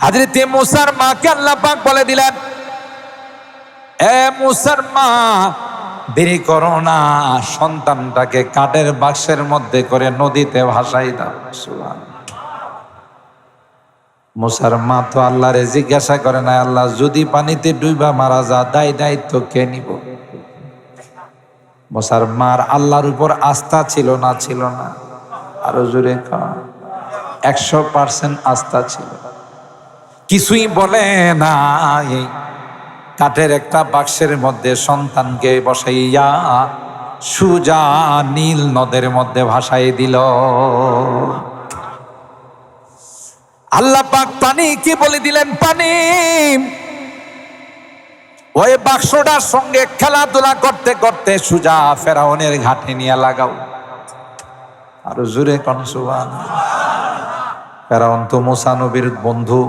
হযরত মুসার মাকে আল্লাহ পাক বলে দিলেন, এ মুসার মা, দেরি করো না, সন্তানটাকে কাঠের বাক্সের মধ্যে করে নদীতে ভাসাই দাও। মুসার মা তো আল্লাহরে জিজ্ঞাসা করে না, আল্লাহ যদি পানিতে ডুইবা মারা যা, দায়িত্ব কে নিব? মুসার মার আল্লাহর উপর আস্থা ছিল না? ছিল না? আরো জোরে 100% আস্থা ছিল। কিছুই বলে না, কাঠের একটা বাক্সের মধ্যে সন্তানকে বসাইয়া সুজা নীল নদের মধ্যে ভাসাই দিল। আল্লাহ পাক পানি কি বলে দিলেন, পানি ওই বাক্সটার সঙ্গে খেলাধুলা করতে করতে সুজা ফেরাউনের ঘাটে নিয়ে লাগাও। আরো জোরে কোন সুবহানাল্লাহ। ফেরাউন তো মুসা নবীর বন্ধু,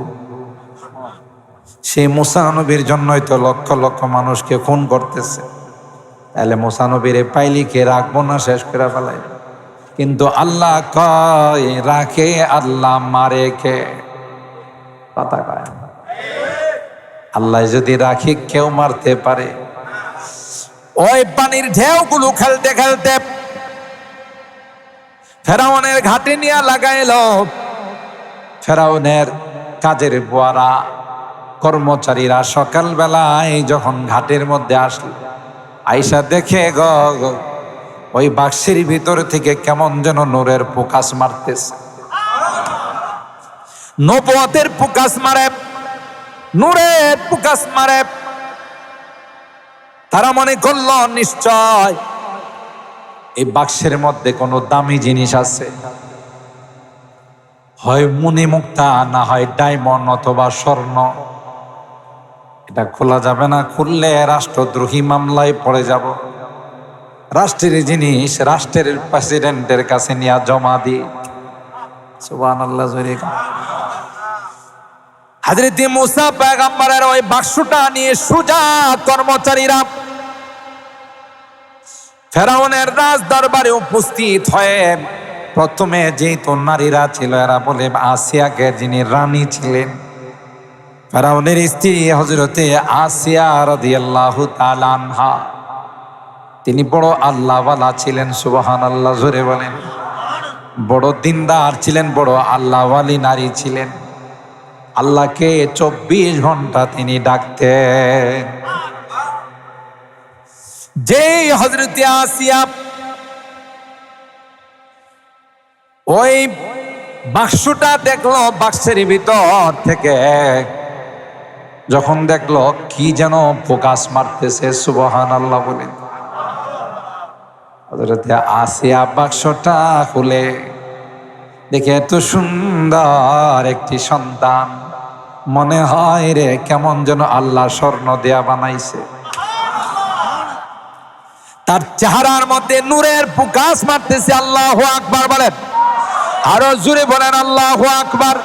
সেই মুসা নবীর জন্যই তো লক্ষ লক্ষ মানুষকে খুন করতেছে। তাহলে মুসা নবীরে পাইলি কে রাখবো না, শেষ করে ফেলাই। কিন্তু আল্লাহ কয় রাখে, আল্লাহ মারে কে? কথা কয় না। আল্লাহ যদি রাখি, কেউ মারতে পারে? ওই পানির ঢেউগুলো খেলতে খেলতে ফেরাউনের ঘাটে নিয়ে লাগাইল। ফেরাউনের কাজের বুয়ারা, কর্মচারীরা সকালবেলায় যখন ঘাটের মধ্যে আসলো, আইসা দেখে ওই বাক্সের ভিতর থেকে কেমন যেন নূরের ফোকাস মারতেছে। নবুয়তের ফোকাস মারে, নূরের ফোকাস মারে। তারা মনে করল নিশ্চয় এই বাক্সের মধ্যে কোনো দামি জিনিস আছে, হয় মণিমুক্তা, না হয় ডায়মন্ড অথবা স্বর্ণ। এটা খোলা যাবে না, খুললে রাষ্ট্রদ্রোহী মামলায় পড়ে যাব। রাষ্ট্রের জিনিস রাষ্ট্রের প্রেসিডেন্টের কাছে নিয়ে জমা দি। সুবহানাল্লাহ। হযরত মুসা পয়গম্বরের ওই বাক্সটা নিয়ে সুজা কর্মচারীরা ফেরাউনের রাজ দরবারে উপস্থিত হয়ে, প্রথমে যেহেতু নারীরা ছিল, এরা বলে আসিয়াকে, যিনি রানী ছিলেন, ফেরাউনের স্ত্রী হযরতে আসিয়া রাদিয়াল্লাহু তাআলা আনহা, তিনি বড় আল্লাহওয়ালা ছিলেন। সুবহানাল্লাহ, জোরে বলেন। বড় দিনদার ছিলেন, বড় আল্লাহওয়ালি নারী ছিলেন। আল্লাহকে 24 ঘন্টা তিনি ডাকতেন। যেই হযরতে আসিয়া ওই বাক্সটা দেখলো, বাক্সের ভিতর থেকে যখন দেখলো কি যেন ফোকাস মারতেছে, সুবহানাল্লাহ বলেন। হযরতে আসিয়া বাক্সটা খুলে দেখে এত সুন্দর একটি সন্তান, মনে হয় রে কেমন যেন আল্লাহ স্বর্ণ দেয়া বানাইছে। তার চেহারার মধ্যে নূরের ফোকাস মারতেছে। আল্লাহু আকবার বলেন, আরো জোরে বলেন আল্লাহু আকবার।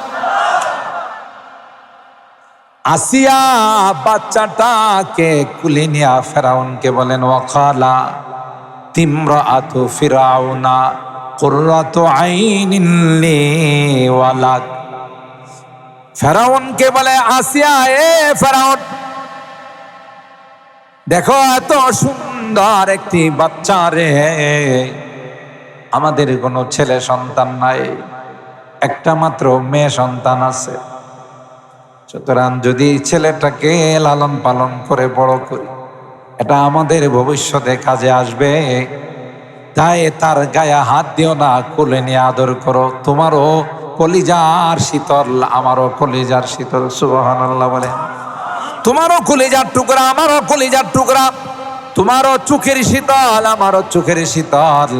আসিয়া বাচ্চাটাকে কুলে নিয়া ফেরাউনকে বলেন, ওয়াকালা তিমরাতু ফিরাউনা কুররাতু আইনিন লি ওয়ালাক। ফেরাউনকে বলে, আসিয়া, এ ফেরাউন, দেখো এত সুন্দর একটি বাচ্চা রে, আমাদের কোনো ছেলে সন্তান নাই, একটা মাত্র মেয়ে সন্তান আছে। সুতরাং যদি ছেলেটাকে লালন পালন করে বড় করি, এটা আমাদের ভবিষ্যতে কাজে আসবে। তাই তার গায়ে হাত দিও না, কোলে নিয়ে আদর করো। তোমারও কলিজার শীতল, আমারও কলিজার শীতল। সুবহানাল্লাহ বলেন। তোমারও কলিজার টুকরা, আমারও কলিজার টুকরা। তোমারও চোখের শীতল, আমারও চোখের শীতল।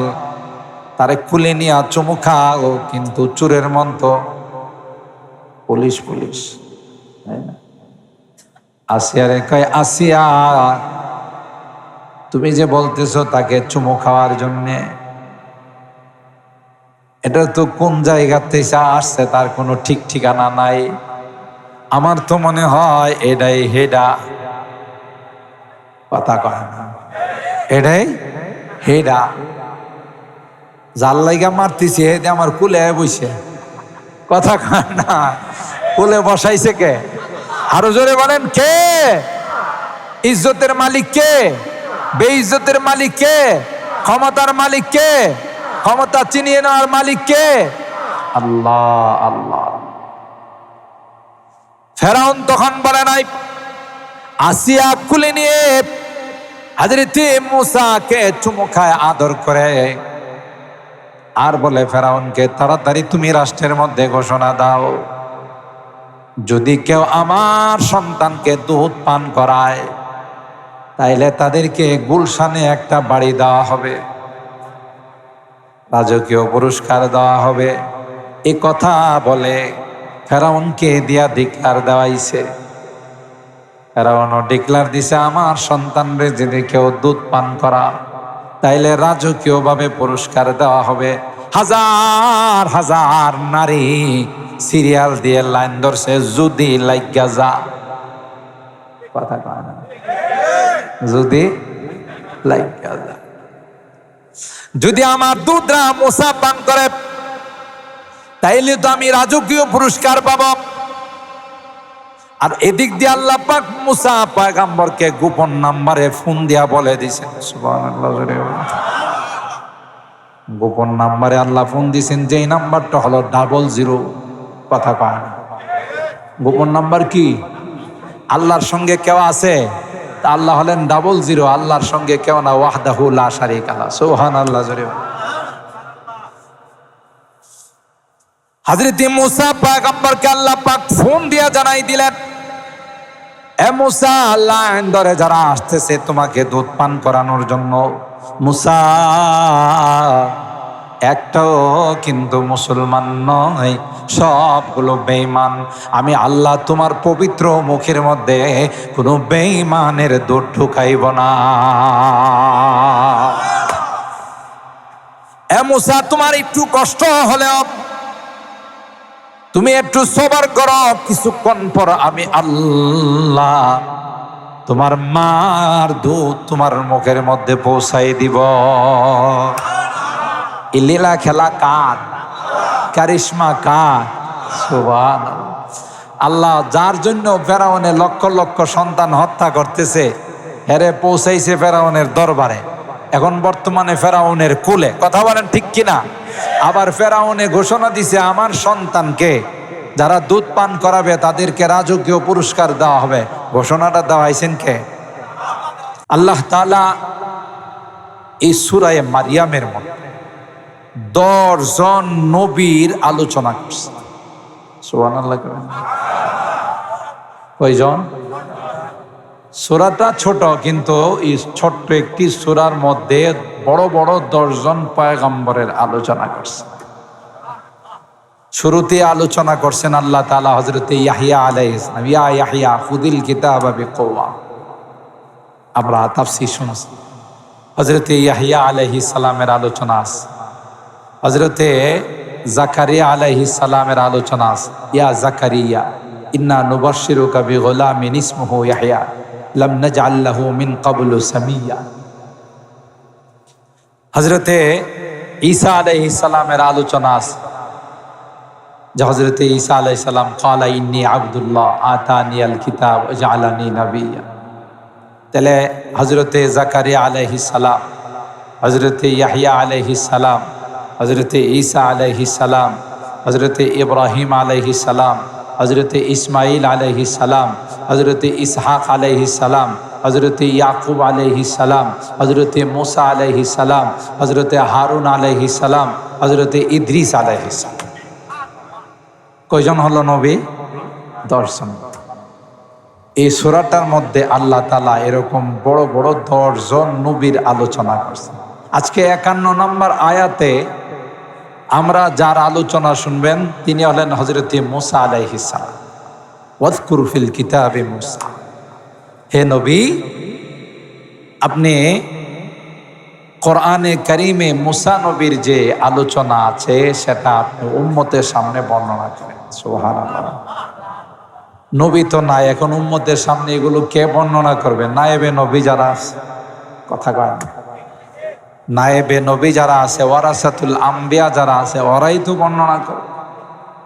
তারে কুলে নিয়ে চুমু খাও, কিন্তু চোরের মন তো পুলিশ পুলিশ, তাই না? আসিয়ারে কয়, আসিয়া, তুমি যে বলতেছো তাকে চুমু খাওয়ার জন্যে, এটা তো কোন জায়গা থেকে আসছে তার কোনো ঠিক ঠিকানা নাই। আমার তো মনে হয় এটাই হেডা। কথা কয় না, এটাই হেডা। যার লাইগা মারতেছি হেডে আমার কুলে বইছে। কথা কয় না, কোলে বসাইছে কে? আরো জোরে বলেন কে? ইজ্জতের মালিক কে? বেইজ্জতের মালিক কে? ক্ষমতার মালিক কে? ক্ষমতা চিনিয়ে নেওয়ার মালিক কে? আল্লাহ। আল্লাহ। ফেরাউন তখন বলে নাই, আসিয়া কুলে নিয়ে হযরতে মূসাকে চুমু খায় আদর করে, আর বলে ফেরাউনকে, তাড়াতাড়ি তুমি রাষ্ট্রের মধ্যে ঘোষণা দাও, যদি কেউ আমার সন্তানকে দুধ পান করায় তাইলে তাদেরকে গুলশানে একটা বাড়ি দেওয়া হবে, রাজকীয় পুরস্কার দেওয়া হবে। এ কথা বলে ফেরাউনকে দিয়া ডিক্লার দেওয়াইছে। ফেরাউনও ডিক্লার দিছে, আমার সন্তানরে যদি কেউ দুধ পান করা তাইলে রাজকীয় ভাবে পুরস্কার দেওয়া হবে। হাজার হাজার নারী সিরিয়াল দিয়ে লাইন ধরছে, যদি লাইগা যা। কথা কয় না? যদি লাইগা যা, যদি আমার দুধরা মূসা পান করে তাইলে তো আমি রাজকীয় পুরস্কার পাবো। আর এদিক দিয়ে আল্লাহ পাক মূসা পয়গম্বরকে গোপন নাম্বারে ফোন দিয়া বলে দিয়েছেন, সুবহানাল্লাহ। গোপন নাম্বারে আল্লাহ ফোন দিয়েছেন, যেই নাম্বারটা হলো 00। কথা কয় না? গোপন নাম্বার কি? আল্লাহর সঙ্গে কেউ আছে? আল্লাহ হলেন 00, আল্লাহর সঙ্গে কেউ না, ওয়াহদাহু লা শারীকা লাহু। সুবহানাল্লাহ। হযরত মূসা পয়গম্বরকে আল্লাহ পাক ফোন দিয়া জানাই দিলেন, এ মূসা, লাইন ধরে যারা আসতেছে তোমাকে দুধ পান করানোর জন্য, মূসা একটাও কিন্তু মুসলমান নয়, সবগুলো বেঈমান। আমি আল্লাহ তোমার পবিত্র মুখের মধ্যে কোনো বেঈমানের দুধ ঢুকাইব না। এ মূসা, তোমার একটু কষ্ট হলেও তুমি একটু সবর করো, কিছুক্ষণ পর আমি আল্লাহ তোমার মার দুধ তোমার মুখের মধ্যে পৌঁছাই দিব। এই লীলা খেলা কার? কারিশমা কার? সুবহানাল্লাহ। আল্লাহ যার জন্য ফেরাউনে লক্ষ লক্ষ সন্তান হত্যা করতেছে, হেরে পৌঁছাইছে ফেরাউনের দরবারে, এখন বর্তমানে ফেরাউনের কুলে। কথা বলেন ঠিক কিনা? আবার ফেরাউনে ঘোষণা দিছে, আমার সন্তানকে যারা দুধ পান করাবে তাদেরকে রাজকীয় পুরস্কার দেওয়া হবে। ঘোষণাটা দেওয়াইছেন কে? আল্লাহ তাআলা এই সূরা মারিয়ামের মধ্যে 10 জন নবীর আলোচনা করছে। সুবহানাল্লাহ। কয়জন? সূরাটা ছোট, কিন্তু এই ছোট্ট একটি সূরার মধ্যে বড় বড় 10 জন পয়গম্বরের আলোচনা করছে। শুরুতে আলোচনা করছেন আল্লাহ তাআলা হযরতে ইয়াহইয়া আলাইহিস সালাম, ইয়া ইয়াহইয়া খুযিল কিতাবা বিকুওয়া। আমরা তাফসীর শুনছি, হযরতে ইয়াহইয়া আলাইহিস সালামের আলোচনা আছে, হযরতে জাকারিয়া আলাইহিস সালামের আলোচনা আছে, ইয়া জাকারিয়া ইন্না নুবাশশিরুকা বিগুলামিন ইসমুহু ইয়াহইয়া লাম নাজআল লাহু মিন ক্বাবলু সামিয়্যা। হযরতে ঈসা আলাইহিস সালামের আলোচনা আছে, যে হযরতে ঈসা আলাইহিস সালাম ক্বালা ইন্নী আবদুল্লাহ আতানিয়াল কিতাব ওয়া জাআলানি নাবিয়্যা। তাহলে হযরতে জাকারিয়া আলাইহিস সালাম, হযরতে ইয়াহইয়া আলাইহিস সালাম, হযরতে ঈসা আলাইহিস সালাম, হযরতে ইব্রাহিম আলাইহিস সালাম, হযরতে ইসমাইল আলাইহিস সালাম, হযরতে ইসহাক আলাইহিস সালাম, হযরতে ইয়াকুব আলাইহিস সালাম, হযরতে মূসা আলাইহিস সালাম, হযরতে হারুন আলাইহিস সালাম, হযরতে ইদ্রিস আলাইহিস সালাম। কয়জন হলো নবী? 10 জন। এই সূরাটার মধ্যে আল্লাহ তাআলা এরকম বড় বড় 10 জন নবীর আলোচনা করছেন। আজকে 51 নম্বর আয়াতে আমরা যার আলোচনা শুনবেন তিনি হলেন হযরতে মূসা আলাইহিস সালাম। ওয়াজকুর ফিল কিতাবে মূসা। হে নবী, আপনি কোরআনে কারিমে মূসা নবীর যে আলোচনা আছে সেটা আপনি উম্মতের সামনে বর্ণনা করেন। সুবহানাল্লাহ। নবী তো নাই, এখন উম্মতের সামনে এগুলো কে বর্ণনা করবে? নায়েবে নবী যারা আছে, কথা কয় না, নায়েবে নবী যারা আছে, ওয়ারাসাতুল আম্বিয়া যারা আছে, ওরাই তো বর্ণনা করবে,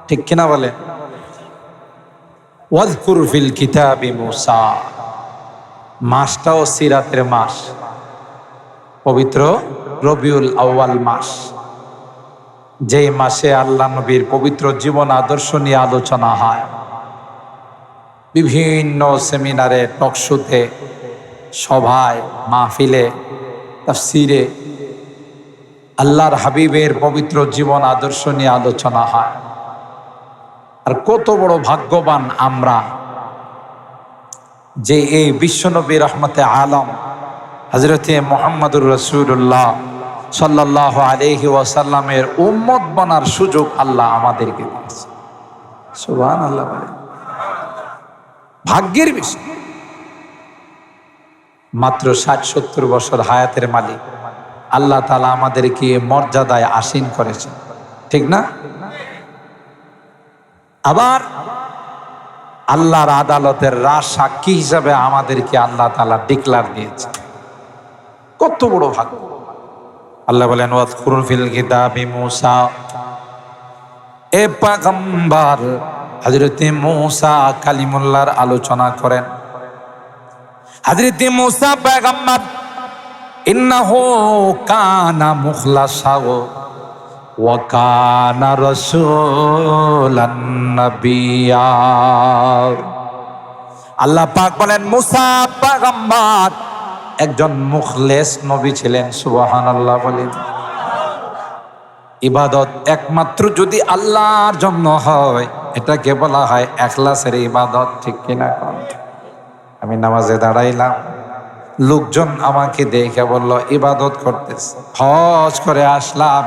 ঠিক কিনা বলে? ওয়াজকুর ফিল কিতাবি মূসা, মাসটাও সিরাতের মাস, পবিত্র রবিউল আউয়াল মাস, যেই মাসে আল্লাহ নবীর পবিত্র জীবন আদর্শ নিয়ে আলোচনা হয়। বিভিন্ন সেমিনারে, টকশোতে, সভায়, মাহফিলে, তাফসিরে আল্লাহর হাবিবের পবিত্র জীবন আদর্শ নিয়ে আলোচনা হয়। আর কত বড় ভাগ্যবান আমরা যে এই বিশ্বনবী রহমতে আলম হযরতে মুহাম্মদুর রাসূলুল্লাহ সাল্লাল্লাহু আলাইহি ওয়াসাল্লামের উম্মত বনার সুযোগ আল্লাহ আমাদেরকে দিয়েছে। সুবহানাল্লাহ বলেন। ভাগ্যের বিষয়। মাত্র ৬০-৭০ বছর হায়াতের মালিক আল্লাহ তাআলা আমাদেরকে মর্যাদায় আসীন করেছেন, ঠিক না? আবার আল্লাহর আদালতের সাক্ষী হিসাবে আমাদেরকে আল্লাহ তাআলা ডিক্লার দিয়েছে। কত বড় ভাগ্য! আল্লাহ বলেন ওয়াজকুর ফিল কিতাবি মূসা, এ পয়গম্বর হযরতে মূসা কালিমুল্লাহর আলোচনা করেন। হযরতে মূসা পয়গম্বর ইন্নাহু কানা মুখলাসা ওয়া কানা রাসূলান নাবিয়্যা। আল্লাহ পাক বলেন মূসা পয়গম্বর একজন মুখলেস নবী ছিলেন। সুবহানাল্লাহ বলেন। ইবাদত একমাত্র যদি আল্লাহর জন্য হয় এটাকে বলা হয় ইখলাসের ইবাদত, ঠিক কিনা? আমি নামাজে দাঁড়াইলাম, লোকজন আমাকে দেখে বলল ইবাদত করতেছে। হজ করে আসলাম,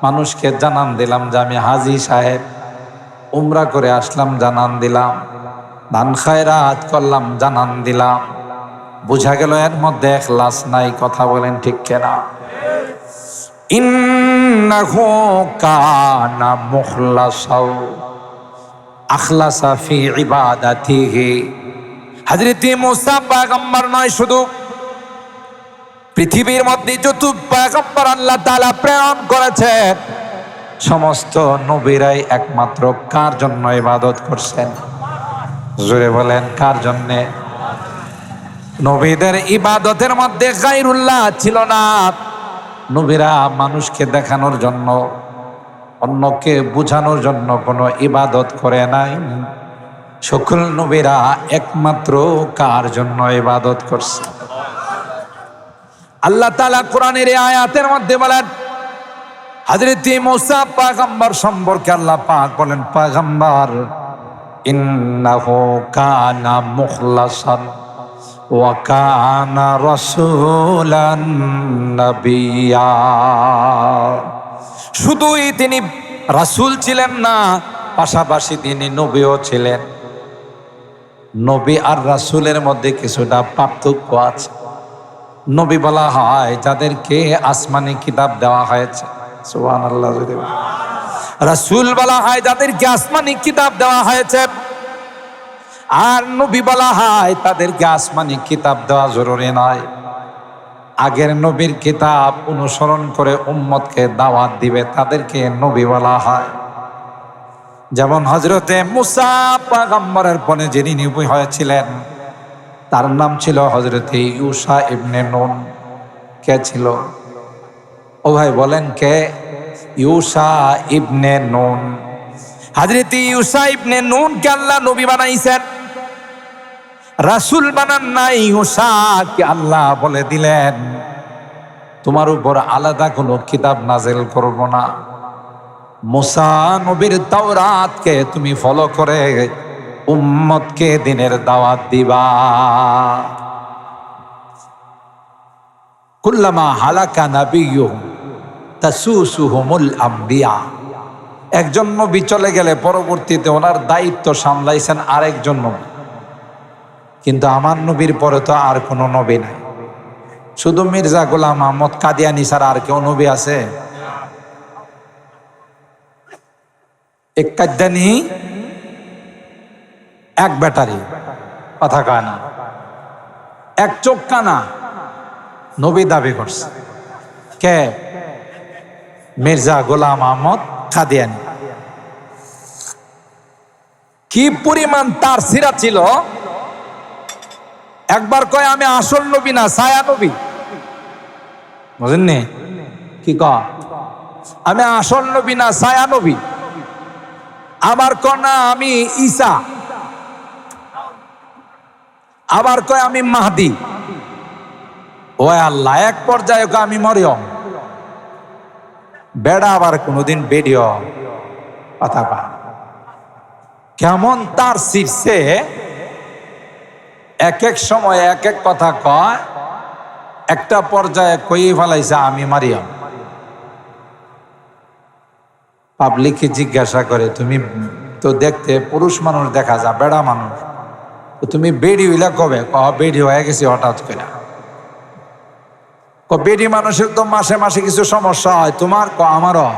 মানুষকে জানান দিলাম যে আমি হাজী সাহেব। উমরা করে আসলাম, জানান দিলাম। দান খায়রাত করলাম, জানান দিলাম। বুঝা গেল এর মধ্যে ইখলাস নাই। কথা বলেন ঠিক কিনা? ইন্নাহু কানা মুখলাসাও আখলাসা ফি ইবাদাতিহি। হযরত মূসা পয়গম্বর নয়, শুধু পৃথিবীর মধ্যে যত পয়গম্বর আল্লাহ তাআলা প্রেরণ করেছেন সমস্ত নবীরাই একমাত্র কার জন্য ইবাদত করছেন? জোরে বলেন, কার জন্যে? নবীদের ইবাদতের মধ্যে গায়রুল্লাহ ছিল না। নবীরা মানুষকে দেখানোর জন্য, অন্যকে বুঝানোর জন্য কোনো ইবাদত করে নাই। সকল নবীরা একমাত্র কার জন্য ইবাদত করছে? আল্লাহ তাআলা কোরআনের এই আয়াতের মধ্যে বলেন হযরত মূসা পয়গম্বর সম্পর্কে আল্লাহ পাক বলেন পয়গম্বর ইন্নাহু কানা মুখলাসান ওয়া কানা রাসূলান নাবিয়্যা। শুধুই তিনি রাসূল ছিলেন না, পাশাপাশি তিনি নবীও ছিলেন। নবী আর রাসূলের মধ্যে কিছুটা পার্থক্য আছে। নবী বলা হয় যাদেরকে আসমানি কিতাব দেওয়া হয়েছে। সুবহানাল্লাহ। রাসূল বলা হয় যাদেরকে আসমানি কিতাব দেওয়া হয়েছে। আর নবী বলা হয় তাদেরকে আসমানি কিতাব দেওয়া জরুরি নয়। আগের নবীর কিতাব অনুসরণ করে উম্মতকে দাওয়াত দিবে, তাদেরকে নবী বলা হয়। যেমন হযরতে মূসা পয়গম্বরের পরে যিনি নবী হয়েছিলেন তার নাম ছিল হযরতে ইউসা ইবনে নুন। কে ছিল? ও ভাই বলেন কে? ইউসা ইবনে নুন। হযরতে ইউসা ইবনে নুন কে আল্লাহ নবী বানাইছেন, রাসূল বানান নাই। ইউসাকে আল্লাহ বলে দিলেন তোমার উপর আলাদা কোনো কিতাব নাযিল করব না। মূসা নবীর তাওরাতকে তুমি ফলো করে উম্মতকে দ্বীনের দাওয়াত দিবা। কুল্লামা হালাকা নাবিয়্যুহুম তাসুসুহুমুল আমবিয়া। একজন নবী চলে গেলে পরবর্তীতে ওনার দায়িত্ব সামলাইছেন আরেকজন নবী। কিন্তু আমার নবীর পরে তো আর কোনো নবী নাই। শুধু মির্জা গোলাম আহমদ কাদিয়ানী ছাড়া আর কেউ নবী আছে? এক কাদ্যানি এক ব্যাটারি, কথা কয় না, এক চোখ কানা নবী দাবি করছে। কে? মির্জা গোলাম আহমদ কাদিয়ানী। কি পরিমাণ তার সিরা ছিল। একবার কয় আমি আসল নবী না ছায়া নবী, বুঝেননি? কি কয় আমি আসল নবী না ছায়া নবী। আবার কয় না আমি ঈসা, আবার কয় আমি মাহদি। ও আল্লাহ, এক পর্যায়ে কয় আমি মরিয়ম। বেড়া আবার কোনোদিন বেডিও কথা কয়, কেমন তার শীর্ষে এক এক সময় এক এক কথা কয়। একটা পর্যায়ে কই ফেলাইছে আমি মারিয়াম। পাবলিককে জিজ্ঞাসা করে, তুমি তো দেখতে পুরুষ মানুষ দেখা যায়, বেড়া মানুষ, তুমি বেডি হইলা কবে? বেডি হয়ে গেছি হঠাৎ করে। বেডি মানুষের তো মাসে মাসে কিছু সমস্যা হয়, তোমার আমারও।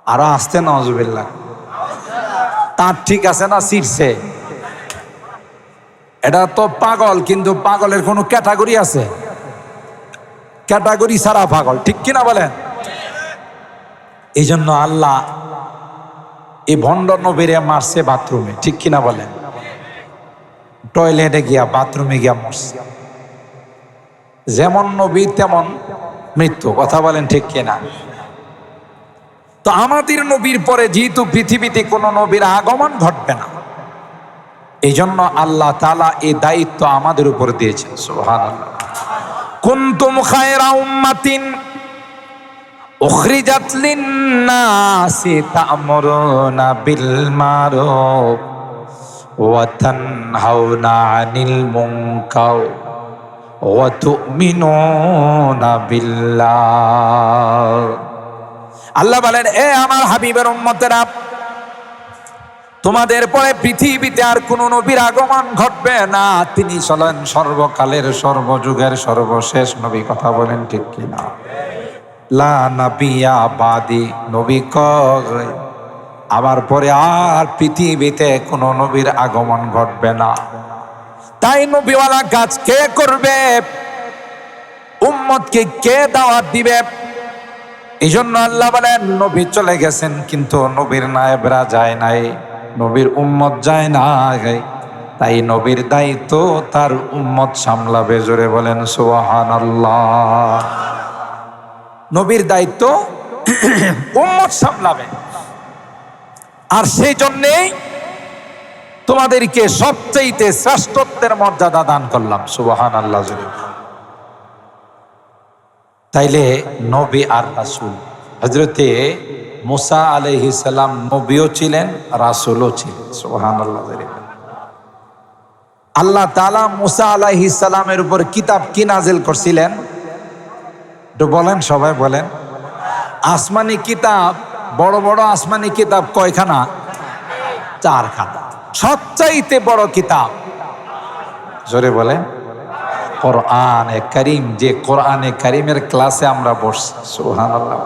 আরো আসতে নজুবিল্লাহ, তার ঠিক আছে না শীর্ষে? এটা তো পাগল, কিন্তু পাগলের কোনো ক্যাটাগরি আছে? ক্যাটাগরি ছাড়া পাগল, ঠিক কিনা বলেন? এই জন্য আল্লাহ এই ভণ্ড নবীরে মারছে বাথরুমে, ঠিক কিনা বলেন? টয়লেটে গিয়া, বাথরুমে গিয়া মরছে। যেমন নবী তেমন মৃত্যু, কথা বলেন ঠিক কিনা? তো আমাদের নবীর পরে যেহেতু পৃথিবীতে কোনো নবীর আগমন ঘটবে না, এই জন্য আল্লাহ তাআলা এই দায়িত্ব আমাদের উপর দিয়েছেন। সুবহানাল্লাহ। কুনতুম খায়রা উম্মাতিন উখরিজাত লিন-নাসি তা'মুরুনা বিল মারুফ ওয়া তানহাউনা আনিল মুনকার ওয়া তু'মিনুনা বিল্লাহ। আল্লাহ বলেন, এ আমার হাবিবের উম্মতেরা, তোমাদের পরে পৃথিবীতে আর কোন নবীর আগমন ঘটবে না। তিনি ছিলেন সর্বকালের সর্বযুগের সর্বশেষ নবী, কথা বলেন ঠিক কিনা? লা নাবিয়া বাদি, নবী কয় আমার পরে আর পৃথিবীতে কোন নবীর আগমন ঘটবে না। তাই নবীওয়ালা কাজ কে করবে? উম্মতকে কে দাওয়াত দিবে? এই জন্য আল্লাহ বলেন, নবী চলে গেছেন কিন্তু নবীর নায়েবরা যায় নাই, নবীর উম্মত যায় না। তাই নবীর দায়িত্ব তার উম্মত সামলাবে। জোরে বলেন সুবহানাল্লাহ। নবীর দায়িত্ব উম্মত সামলাবে। আর সেই জন্যেই তোমাদেরকে সবচেয়ে শ্রেষ্ঠত্বের মর্যাদা দান করলাম। সুবহানাল্লাহ। তাইলে নবী আর রাসূল, হযরতে মুসা আলাইহিস সালাম নবীও ছিলেন, রাসূলও ছিলেন। সুবহানাল্লাহ। আল্লাহ তাআলা মুসা আলাইহিস সালামের উপর কিতাব কি নাজিল করছিলেন? একটু বলেন, সবাই বলেন। আসমানি কিতাব, বড় বড় আসমানি কিতাব কয়খানা? 4খানা। সবচাইতে বড় কিতাব, জোরে বলেন, কোরআনে কারীম। যে কোরআনে কারীমের ক্লাসে আমরা বসছি, সুবহানাল্লাহ।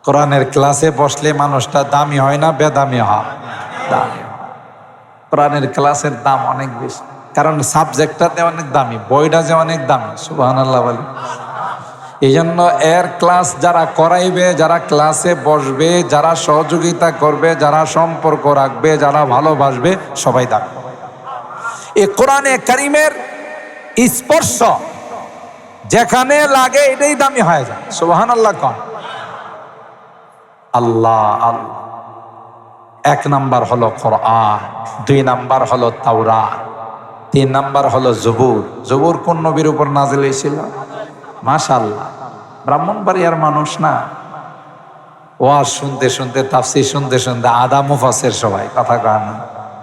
কোরআনের ক্লাসে বসলে মানুষটা দামি হয় না বেদামি হয়? দামি। কোরআনের ক্লাসের দাম অনেক বেশি, কারণ সাবজেক্টটাতে অনেক দামি, বইটা যে অনেক দামি। সুবহানাল্লাহ বলে। এই জন্য এর ক্লাস যারা করাইবে, যারা ক্লাসে বসবে, যারা সহযোগিতা করবে, যারা সম্পর্ক রাখবে, যারা ভালোবাসবে, সবাই দামি। এই কোরআনে কারীমের স্পর্শ যেখানে লাগে এটাই দামি হয়ে যায়। সুবহানাল্লাহ। কোন আল্লাহ আল্লাহ। 1 নাম্বার হলো কোরআন, 2 নাম্বার হলো তাওরাত, 3 নাম্বার হলো জবুর। জবুর কোন নবীর উপর নাজিল হয়েছিল? মাশাআল্লাহ, ব্রাহ্মণবাড়িয়ার মানুষ না, ওয়াজ শুনতে শুনতে, তাফসীর শুনতে শুনতে আধা মুফাসসির সবাই, কথা কয় না?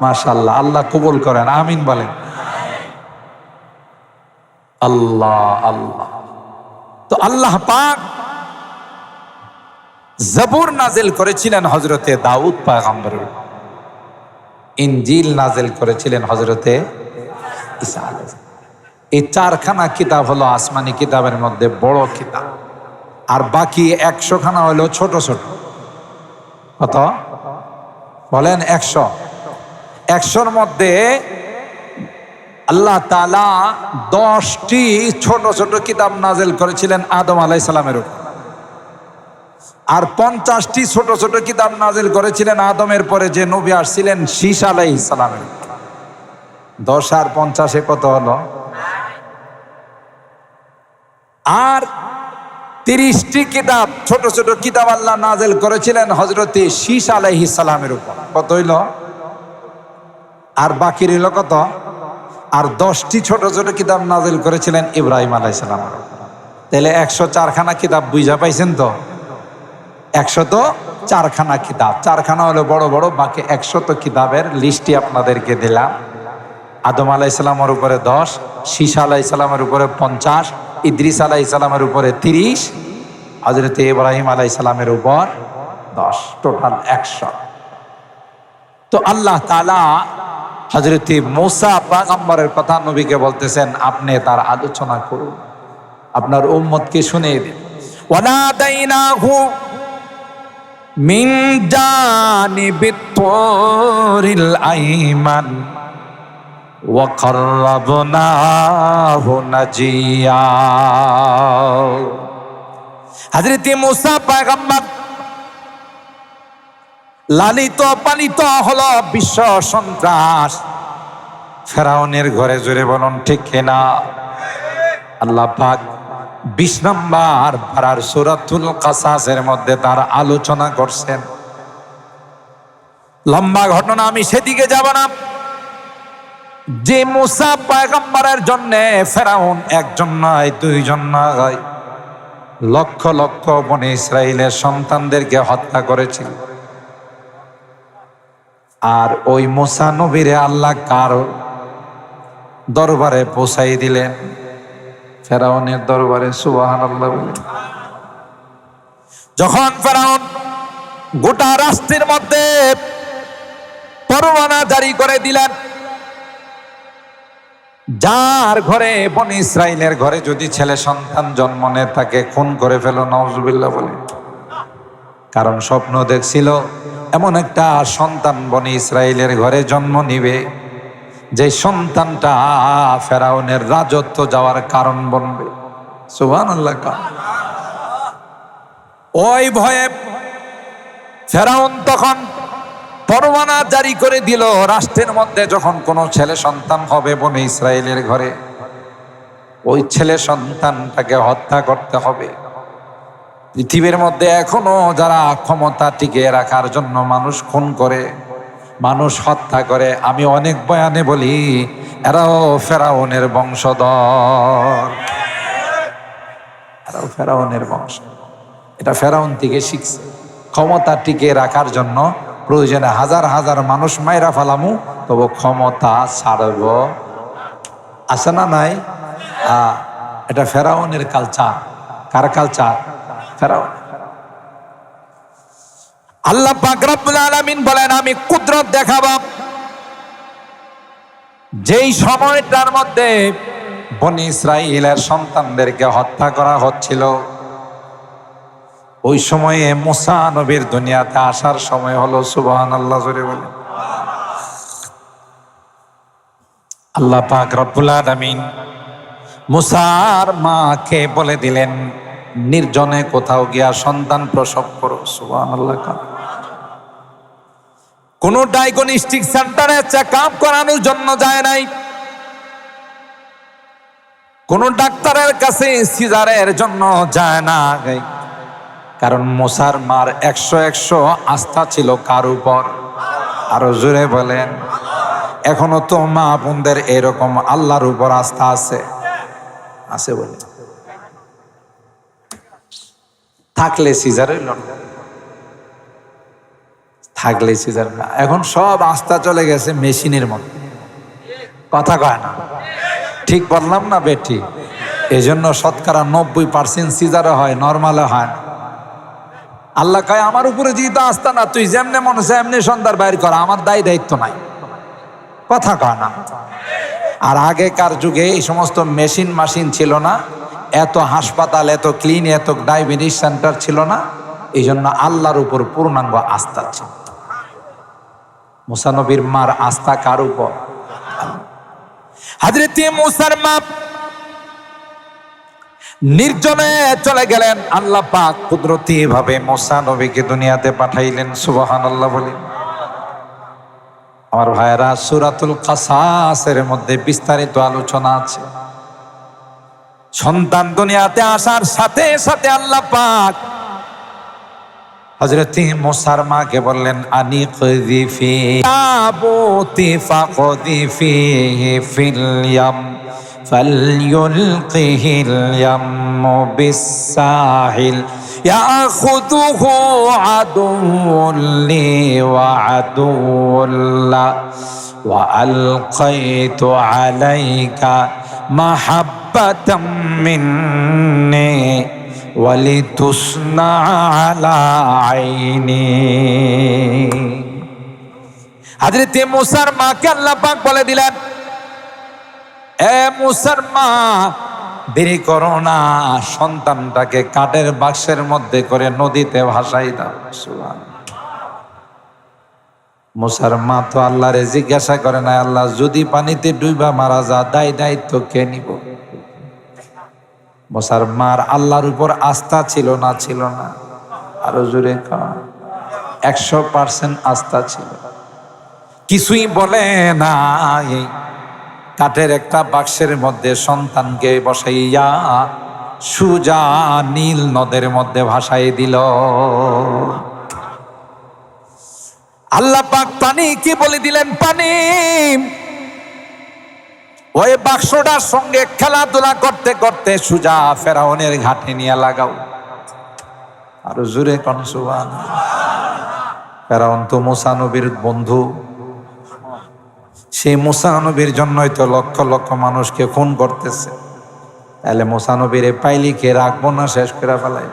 মাশাআল্লাহ। আল্লাহ কবুল করেন, আমিন বলেন। আল্লাহ আল্লাহ। তো আল্লাহ পাক জবুর নাজিল করেছিলেন হযরতে দাউদ পয়গম্বরের, ইনজিল নাজিল করেছিলেন হযরতে ঈসা আলাইহিস সালাম। এই 4খানা কিতাব হলো আসমানি কিতাবের মধ্যে বড় কিতাব, আর বাকি 100 খানা হলো ছোট ছোট। কত বলেন? 100। 100-র মধ্যে আল্লাহ তাআলা 10টি ছোট ছোট কিতাব নাজিল করেছিলেন আদম আলাইহিস সালামের উপর। আর 50টি ছোট ছোট কিতাব নাজিল করেছিলেন আদমের পরে যে নবী আসছিলেন শীস আলাইহিস সালামের। 10 আর 50 কত হলো? আর 30টি কিতাব ছোট ছোট কিতাব আল্লাহ নাজিল করেছিলেন হযরতে শীস আলাইহিস সালামের উপর। কত হইল? আর বাকি রইল কত? আর 10টি ছোট ছোট কিতাব নাজিল করেছিলেন ইব্রাহিম আলাইহিস সালামের উপর। তাহলে 104খানা কিতাব বুঝা পাইছেন তো? 104খানা কিতাব, 4খানা হলো বড় বড়, বাকি 100 কিতাবের লিস্টই আপনাদেরকে দিলাম। আদম আলাইহিস সালামের উপরে 10, শীস আলাইহিস সালামের উপরে 50, ইদ্রিস আলাইহিস সালামের উপরে 30, হযরতে ইব্রাহিম আলাইহিস সালামের উপর 10, টোটাল 100। তো আল্লাহ তাআলা হযরতে মূসা পয়গম্বরের কথা নবীকে বলতেছেন, আপনি তার আলোচনা করুন, আপনার উম্মতকে শুনিয়ে দিন। ওয়ানাদাইনাহু মিন জানিবিত তুরিল আইমান ওয়া কাররাবনাহু নাজিয়া। হযরতে মূসা পয়গম্বর লালিত পালিত হলো বিশ্ব সন্ত্রাস ফেরাউনের ঘরে, জোরে বলুন ঠিক কিনা? আল্লাহ পাক 20 নম্বর পারার সূরাতুল কাসাসের মধ্যে তার আলোচনা করছেন। লম্বা ঘটনা, আমি সেদিকে যাব না। যে মূসা পয়গম্বরের জন্য ফেরাউন একজন নয়, দুইজন নয়, লক্ষ লক্ষ বনি ইসরাইলের সন্তানদেরকে হত্যা করেছিল। আর ওই মূসা নবীরে আল্লাহ কার দরবারে পৌঁছাই দিলেন? ফেরাউনের দরবারে। সুবহানাল্লাহ। যখন ফেরাউন গোটা রাষ্ট্রের মধ্যে পরোয়ানা জারি করে দিলেন, যার ঘরে বনি ইসরাইলের ঘরে যদি ছেলে সন্তান জন্ম নেয় তাকে খুন করে ফেলো, নাউজুবিল্লাহ বলে। কারণ স্বপ্ন দেখছিল এমন একটা সন্তান বনি ইসরাইলের ঘরে জন্ম নিবে যে সন্তানটা ফেরাউনের রাজত্ব যাওয়ার কারণ বনবে। সুবহানাল্লাহ। ওই ভয়ে ফেরাউন তখন পরোয়ানা জারি করে দিল, রাষ্ট্রের মধ্যে যখন কোনো ছেলে সন্তান হবে বনি ইসরাইলের ঘরে, ওই ছেলে সন্তানটাকে হত্যা করতে হবে। পৃথিবীর মধ্যে এখনো যারা ক্ষমতা টিকিয়ে রাখার জন্য মানুষ খুন করে, মানুষ হত্যা করে, আমি অনেক বয়ানে বলি এরাও ফেরাউনের বংশধর, এরাও ফেরাউনের বংশ। এটা ফেরাউন থেকে শিখছে। ক্ষমতা টিকিয়ে রাখার জন্য প্রয়োজনে হাজার হাজার মানুষ মাইরা ফালামু, তবু ক্ষমতা ছাড়ব। আছে না নাই? এটা ফেরাউনের কালচার। কার কালচার? ফেরাউন। আল্লাহ পাক রব্বুল আলামিন বলেন, আমি কুদরত দেখাবো। যেই সময়টার মধ্যে বনি ইসরাইলের সন্তানদেরকে হত্যা করা হচ্ছিল, ওই সময়ে মূসা নবীর দুনিয়াতে আসার সময় হলো। সুবহানাল্লাহ জোরে বলেন। আল্লাহ পাক রব্বুল আলামিন মূসার মাকে বলে দিলেন, নির্জনে কোথাও গিয়া সন্তান প্রসব করো। সুবহানাল্লাহ। কোন ডায়াগনস্টিক সেন্টারে চেক আপ করানোর জন্য যায় নাই, কোন ডাক্তারের কাছে সিজারের জন্য যায় না। কারণ মূসার মার 100 আস্থা ছিল কার উপর? আরো জোরে বলেন। এখনো তো মা বোনদের এরকম আল্লাহর উপর আস্থা আছে? আছে বলে থাকলে সিজার হইল না, থাকলে সিজার না। এখন সব আস্থা চলে গেছে মেশিনের মধ্যে। কথা কয় না, ঠিক বললাম না বেটি? এই জন্য শতকরা 90% সিজারে হয়, নর্মালে হয় না। আল্লাহ কয়, আমার উপরে যেহেতু আস্থা না, তুই যেমনে মনে হয় এমনি সন্ধ্যার বাইর করা, আমার দায়িত্ব নাই। কথা কয় না। আর আগেকার যুগে এই সমস্ত মেশিন ছিল না, এত হাসপাতাল, এত ক্লিন, এত ডায়াবেটিস সেন্টার ছিল না। এই জন্য আল্লাহর উপর পূর্ণাঙ্গ আস্থা ছিল। মূসা নবীর মার আস্থা কার উপর? হযরত মূসার মা নির্জনে চলে গেলেন। আল্লাহ পাক কুদরতি ভাবে মুসা নবীকে দুনিয়াতে পাঠাইলেন। সুবহানাল্লাহ বলেন। আমার ভাইয়েরা, সূরাতুল কাসাসের মধ্যে বিস্তারিত আলোচনা আছে। সন্তান দুনিয়াতে আসার সাথে সাথে আল্লাহ পাক হযরত মুসার মাকে বললেন, আনি কযিফি আবুতি ফাকযিফি ফিল ইয়াম ফালইউলকিহিল ইয়াম্মু বিসাহিল ইয়াখুযুহু আদুউল লি ওয়া আদুউল্লাহ ওয়া আলকাইতু আলাইকা মাহাব্বাতাম মিন্নি ওয়ালিতুসনা আলা আইনি। হযরত মুসার মাকে আল্লাহ পাক বলে দিলেন, এ মুসার মা, দেরি করো না, সন্তানটাকে কাঠের বাক্সের মধ্যে করে নদীতে ভাসাই দাও। মুসার মা তো আল্লাহরে জিজ্ঞাসা করে না, আল্লাহ যদি পানিতে ডুবা মারা যা, দায়িত্ব কে নিব? মুসার মার আল্লাহর উপর আস্থা ছিল না? ছিল না? আরো জোরে 100% আস্থা ছিল। কিছুই বলে না, এই কাঠের একটা বাক্সের মধ্যে সন্তানকে বসাইয়া সুজা নীল নদের মধ্যে ভাসাই দিল। আল্লাহ পাক পানি কি বলে দিলেন, পানি ওই বাক্সটার সঙ্গে খেলাধুলা করতে করতে সুজা ফেরাউনের ঘাটে নিয়ে লাগাও। আরো জোরে কোন সুবহানাল্লাহ। ফেরাউন তো মুসা নবীর বন্ধু, সেই মুসা নবীর জন্যই তো লক্ষ লক্ষ মানুষকে খুন করতেছে। তাহলে মুসা নবীরে পাইলি কে রাখবো না, শেষ করে ফেলাই।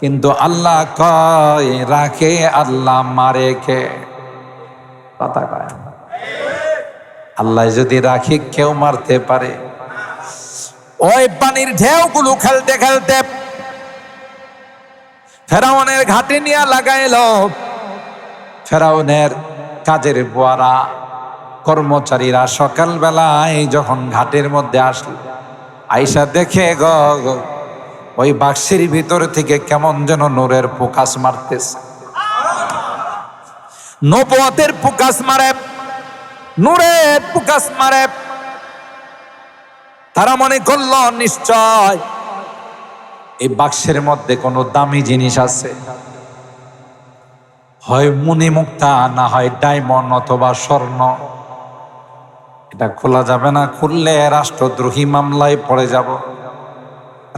কিন্তু আল্লাহ কয় রাখে আল্লাহ, মারে কে? কথা কয় আল্লাহ যদি রাখি কেউ মারতে পারে। ওই পানির ঢেউগুলো খেলতে খেলতে ফেরাউনের ঘাটে নিয়ে লাগাইল। ফেরাউনের কাজের বুয়ারা, কর্মচারীরা সকালবেলায় যখন ঘাটের মধ্যে আসলো, আইসা দেখে ওই বাক্সের ভিতর থেকে কেমন যেন নূরের ফোকাস মারতেছে। নবুয়তের ফোকাস মারে, নূরের ফোকাস মারে। তারা মনে করল নিশ্চয় এই বাক্সের মধ্যে কোনো দামি জিনিস আছে, হয় মণিমুক্তা, না হয় ডায়মন্ড অথবা স্বর্ণ। এটা খোলা যাবে না, খুললে রাষ্ট্রদ্রোহী মামলায় পড়ে যাব।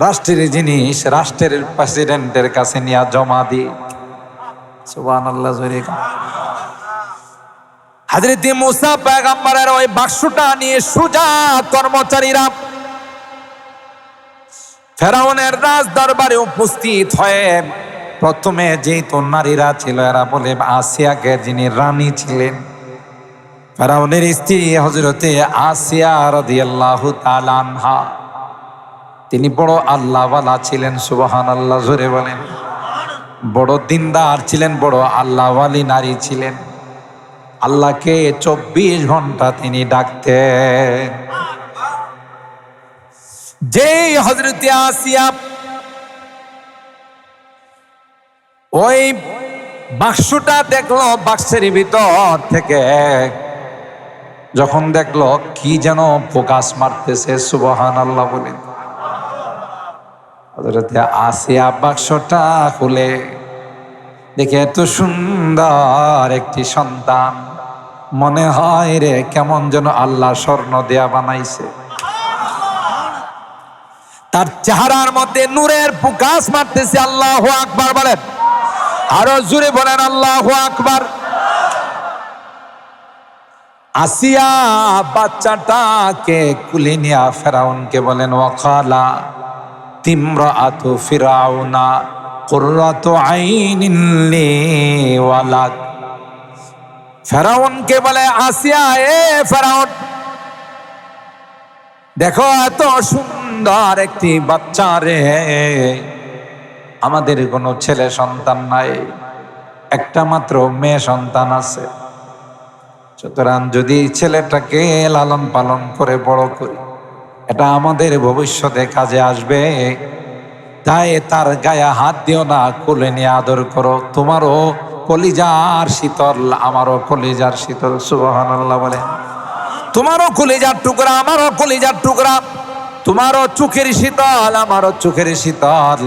রাষ্ট্রের জিনিস রাষ্ট্রের প্রেসিডেন্টের কাছে নিয়ে জমা দিই। সুবহানাল্লাহ। হযরত মুসা পয়গম্বরের ওই বাক্সটা নিয়ে সুজা কর্মচারীরা ফেরাউনের রাজ দরবারে উপস্থিত হয়ে, প্রথমে যেহেতু নারীরা ছিল, এরা বলে আসিয়াকে, যিনি রানী ছিলেন, ফেরাউনের স্ত্রী হযরতে আসিয়া রাদিয়াল্লাহু তাআলা আনহা, তিনি বড় আল্লাহওয়ালা ছিলেন। সুবহানাল্লাহ জোরে বলেন। বড় দিনদার ছিলেন, বড় আল্লাহওয়ালি নারী ছিলেন। আল্লাহকে 24 ঘন্টা তিনি ডাকতেন। যে হযরতে আসিয়া ওই বাক্সটা দেখলো, বাক্সের ভিতর থেকে যখন দেখলো কি যেন ফোকাস মারতেছে, সুবহানাল্লাহ বলেন। হযরতে আসিয়া বাক্সটা খুলে দেখে এত সুন্দর একটি সন্তান, মনে হয় রে কেমন যেন আল্লাহ স্বর্ণ দেয়া বানাইছে। তার চেহারার মধ্যে নূরের ফোকাস মারতেছে। আল্লাহু আকবার বলেন, আরো জোরে বলেন আল্লাহু আকবার। আসিয়া বাচ্চাটাকে কুলে নিয়া ফেরাউনকে বলেন, ওয়াকালা তিমরাতু ফিরাউনা কুররাতু আইনিন লি ওয়ালাক। ফেরাউনকে বলে, আসিয়া, এ ফেরাউন, দেখো এত সুন্দর একটি বাচ্চা রে, আমাদের কোনো ছেলে সন্তান নাই, একটা মাত্র মেয়ে সন্তান আছে। সুতরাং যদি ছেলেটাকে লালন পালন করে বড় করি, এটা আমাদের ভবিষ্যতে কাজে আসবে। তাই তার গায়ে হাত দিও না, কোলে নিয়ে আদর করো। তোমারও কলিজার শীতল, আমারও কলিজার শীতল। সুবহানাল্লাহ বলে। তোমারও কলিজার টুকরা, আমারও কলিজার টুকরা। তোমারও চোখের শীতল, আমারও চোখের শীতল।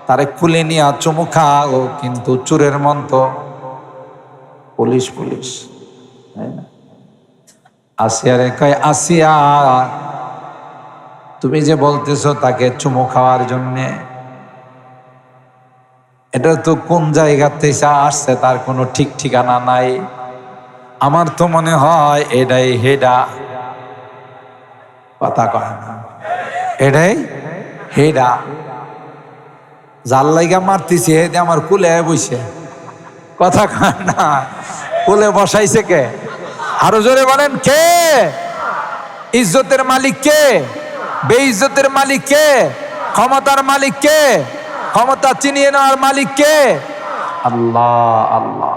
তারে কুলে নিয়ে চুমু খাও, কিন্তু চোরের মন তো পুলিশ পুলিশ, তাই না? আসিয়া রে কয়, আসিয়া তুমি যে বলতেছো তাকে চুমু খাওয়ার জন্যে, এটা তো কোন জায়গা থেকে আসছে তার কোনো ঠিক ঠিকানা নাই। আমার তো মনে হয় এটাই হেডা। কথা কয় না, এটাই হেডা। জাল লাইগা মারতেছি, হেডে আমার কুলে বইছে। কথা কয় না, কুলে বসাইছে কে? আরো জোরে বলেন, কে? ইজ্জতের মালিক কে? বেইজ্জতের মালিক কে? ক্ষমতার মালিক কে? ক্ষমতা চিনিয়ে নেওয়ার মালিক কে? আল্লাহ। আল্লাহ।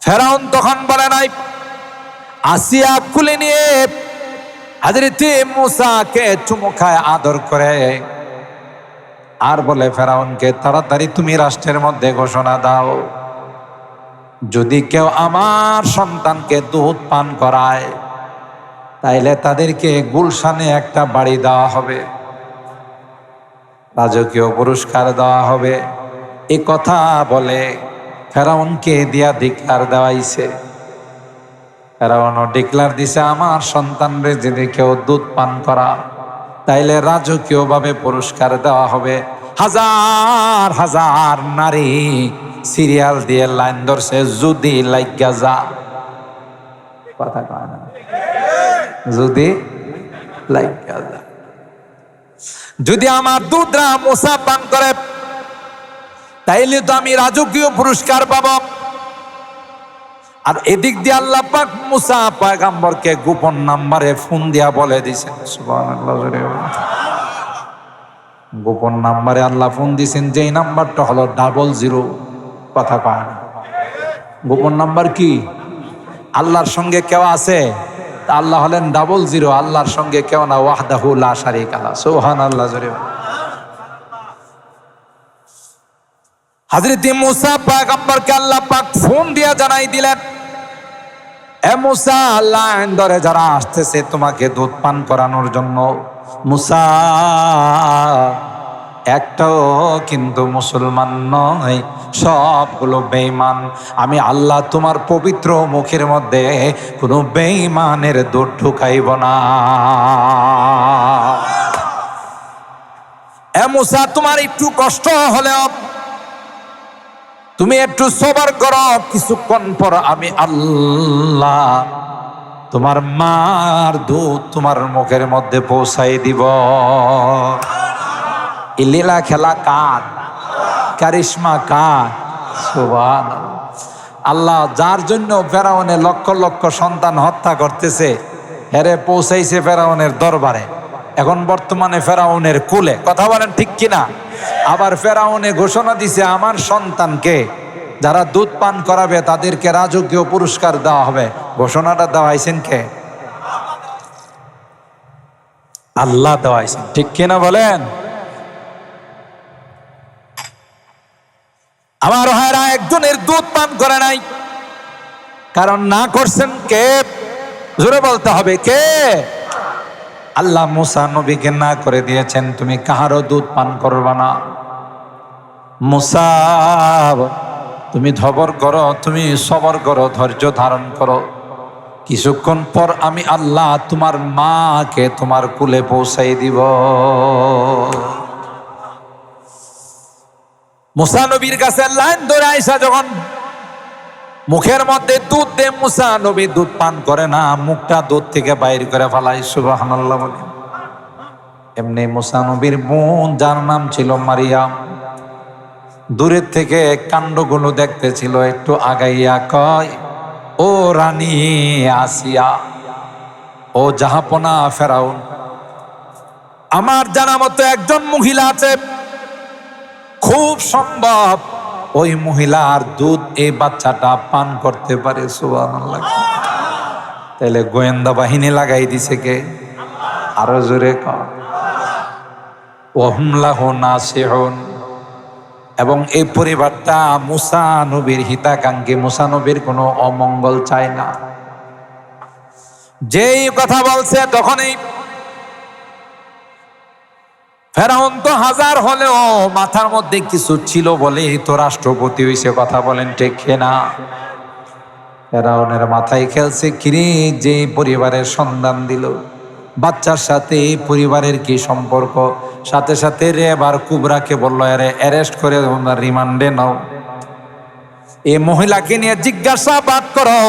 ফেরাউন তখন বলে নাই, আসিয়া কুলে নিয়ে হযরত মূসাকে চুমু খায়, আদর করে, আর বলে ফেরাউনকে, তাড়াতাড়ি তুমি রাষ্ট্রের মধ্যে ঘোষণা দাও, যদি কেউ আমার সন্তানকে দুধ পান করায় তাইলে তাদেরকে গুলশানে একটা বাড়ি দেওয়া হবে, রাজকীয় পুরস্কার দেওয়া হবে। এ কথা বলে ফেরাউনকে দিয়া ডিক্লার দেওয়াইছে। ফেরাউনও ডিক্লার দিছে, আমার সন্তানরে যদি কেউ দুধ পান করা তাইলে রাজকীয় ভাবে পুরস্কার দেওয়া হবে। হাজার হাজার নারী সিরিয়াল দিয়ে লাইন ধরছে, যদি লাইগা যা। কথা কয় না, যদি লাইগা যা। যদি আমার দুধরা মূসা পান করে তাইলে তো আমি রাজকীয় পুরস্কার পাব। আর এদিক দিয়ে আল্লাহ পাক মূসা পয়গম্বরকে গোপন নাম্বারে ফোন দিয়া বলে দিয়েছেন। সুবহানাল্লাহ। গোপন নাম্বারে আল্লাহ ফোন দিয়েছেন, যেই নাম্বারটা হলো 00। কথা কয় না, গোপন নাম্বার কি? আল্লাহর সঙ্গে কেউ আছে? আল্লাহ হলেন 00, আল্লাহর সঙ্গে কেউ না, ওয়াহদাহু লা শারীকা লাহু। সুবহানাল্লাহ। হযরত মূসা পয়গম্বরকে আল্লাহ পাক ফোন দিয়া জানাই দিলেন, এ মূসা, লাইন ধরে যারা আসতেছে তোমাকে দুধ পান করানোর জন্য, মূসা একটাও কিন্তু মুসলমান নয়, সবগুলো বেঈমান। আমি আল্লাহ তোমার পবিত্র মুখের মধ্যে কোনো বেঈমানের দুধ ঢুকাইব না। এ মূসা, তোমার একটু কষ্ট হলেও তুমি একটু সবর করো, কিছুক্ষণ পর আমি আল্লাহ তোমার মার দুধ তোমার মুখের মধ্যে পৌঁছাই দিব। এই লীলা খেলা কার? কারিশমা কার? সুবহানাল্লাহ। আল্লাহ যার জন্য ফেরাউনে লক্ষ লক্ষ সন্তান হত্যা করতেছে, হেরে পৌঁছাইছে ফেরাউনের দরবারে। এখন বর্তমানে ফেরাউনের কুলে। কথা বলেন ঠিক কিনা? আবার ফেরাউনে ঘোষণা দিছে, আমার সন্তানকে যারা দুধ পান করাবে তাদেরকে রাজকীয় পুরস্কার দেওয়া হবে। ঘোষণাটা দেওয়াইছেন কে? আল্লাহ দেওয়াইছেন। ঠিক কিনা বলেন? আমার ভাইরা একজনের দুধ পান করে নাই, কারণ না করছেন কে? জোরে বলতে হবে, কে? আল্লাহ মূসা নবীকে না করে দিয়েছেন, তুমি কাহারও দুধ পান করবা না। মূসা তুমি ধবর করো, তুমি সবর করো, ধৈর্য ধারণ করো, কিছুক্ষণ পর আমি আল্লাহ তোমার মাকে তোমার কুলে পৌঁছাই দিব। মূসা নবীর কাছে লাইন ধরে আইসা যখন মুখের মধ্যে দুধ দে, মূসা নবী দুধ পান করে না, মুখটা দুধ থেকে বাইর করে ফেলাই। সুবহানাল্লাহ বলেন। এমনি মূসা নবীর বোন, যার নাম ছিল মারিয়াম, দূরের থেকে কাণ্ডগুলো দেখতেছিল, একটু আগাইয়া কয়, ও রানী আসিয়া, ও জাহাপনা ফেরাউন, আমার জানা মতো একজন মহিলা আছে, খুব সম্ভব ওই মহিলার দুধ এই বাচ্চাটা পান করতে পারে। সুবহানাল্লাহ। তাহলে গোয়েন্দা বাহিনী লাগাই দিছে কে? আরো জোরে কর। ওয়াহুম লাহু নাসিহুন। এবং এই পরিবারটা মুসা নবীর হিতাকাঙ্ক্ষী, মুসা নবীর কোনো অমঙ্গল চায় না। যেই কথা বলছে তখনই ফেরাউন তো হাজার হলেও মাথার মধ্যে কিছু ছিল বলেই তো রাষ্ট্রপতি হইছে, কথা বলেন ঠিক না? ফেরাউনের মাথায় খেলছে কিরে, যে পরিবারের সন্ধান দিল বাচ্চার সাথে এই পরিবারের কি সম্পর্ক? সাথে সাথে রেব আর কুবরাকে বললো আরে অ্যারেস্ট করে রিমান্ডে নাও, এই মহিলাকে নিয়ে জিজ্ঞাসাবাদ করো,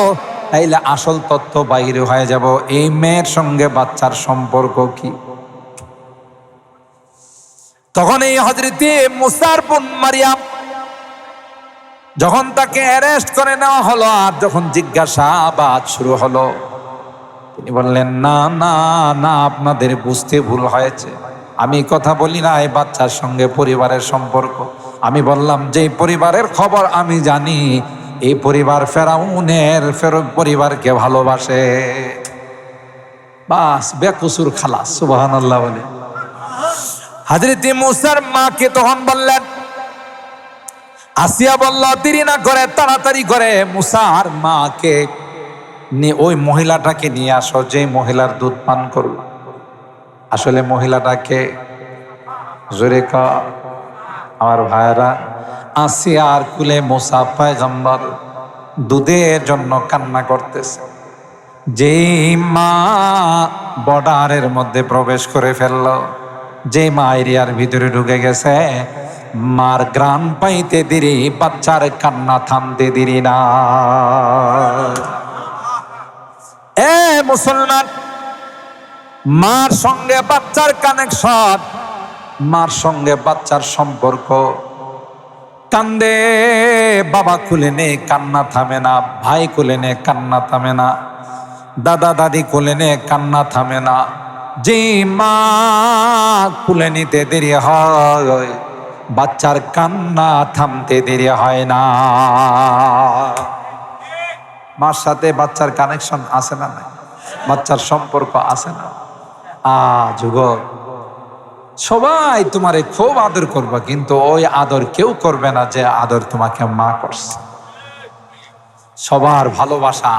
তাইলে আসল তথ্য বাইরে হয়ে যাব এই মেয়ের সঙ্গে বাচ্চার সম্পর্ক কি। তখন এই হযরতে মুসার বোন মারিয়াম যখন তাকে অ্যারেস্ট করে নেওয়া হলো আর যখন জিজ্ঞাসাবাদ শুরু হলো, তিনি বললেন না না না, আপনাদের বুঝতে ভুল হয়েছে, আমি কথা বলি না এই বাচ্চার সঙ্গে পরিবারের সম্পর্ক। আমি বললাম যে পরিবারের খবর আমি জানি, এই পরিবার ফেরাউনের পরিবারকে ভালোবাসে, বাস বেকসুর খালাস। সুবহানাল্লাহ বলে। হযরত মুসার মাকে তখন বললেন, আসিয়া বলল দেরি না করে তাড়াতাড়ি করে মুসার মাকে নিয়ে ওই মহিলাটাকে নিয়ে আসো যে মহিলার দুধ পান করল। আসলে মহিলাটাকে জোরে কা আমার ভাইরা, আসিয়ার কুলে মুসা পয়গম্বর দুধের জন্য কান্না করতেছে। যেই মা বর্ডারের মধ্যে প্রবেশ করে ফেলল, যে মা এরিয়ার ভিতরে ঢুকে গেছে, মার গ্রাণ পাইতে দেরি, বাচ্চার কান্না থামতে দেরি না। এ মুসলমান, মার সঙ্গে বাচ্চার কানেকশন, মার সঙ্গে বাচ্চার সম্পর্ক, কান্দে বাবা কোলে নে কান্না থামে না, ভাই কোলে নে কান্না থামে না, দাদা দাদি কোলে নে কান্না থামে না। যে মা কোলে নিতে দেরি হয়, বাচ্চার কান্না থামতে দেরি হয় না। মার সাথে বাচ্চার কানেকশন আছে না নাই? বাচ্চার সম্পর্ক আছে না? যুবক, সবাই তোমারে খুব আদর করবে, কিন্তু ওই আদর কেউ করবে না যে আদর তোমাকে মা করছে। সবার ভালোবাসা,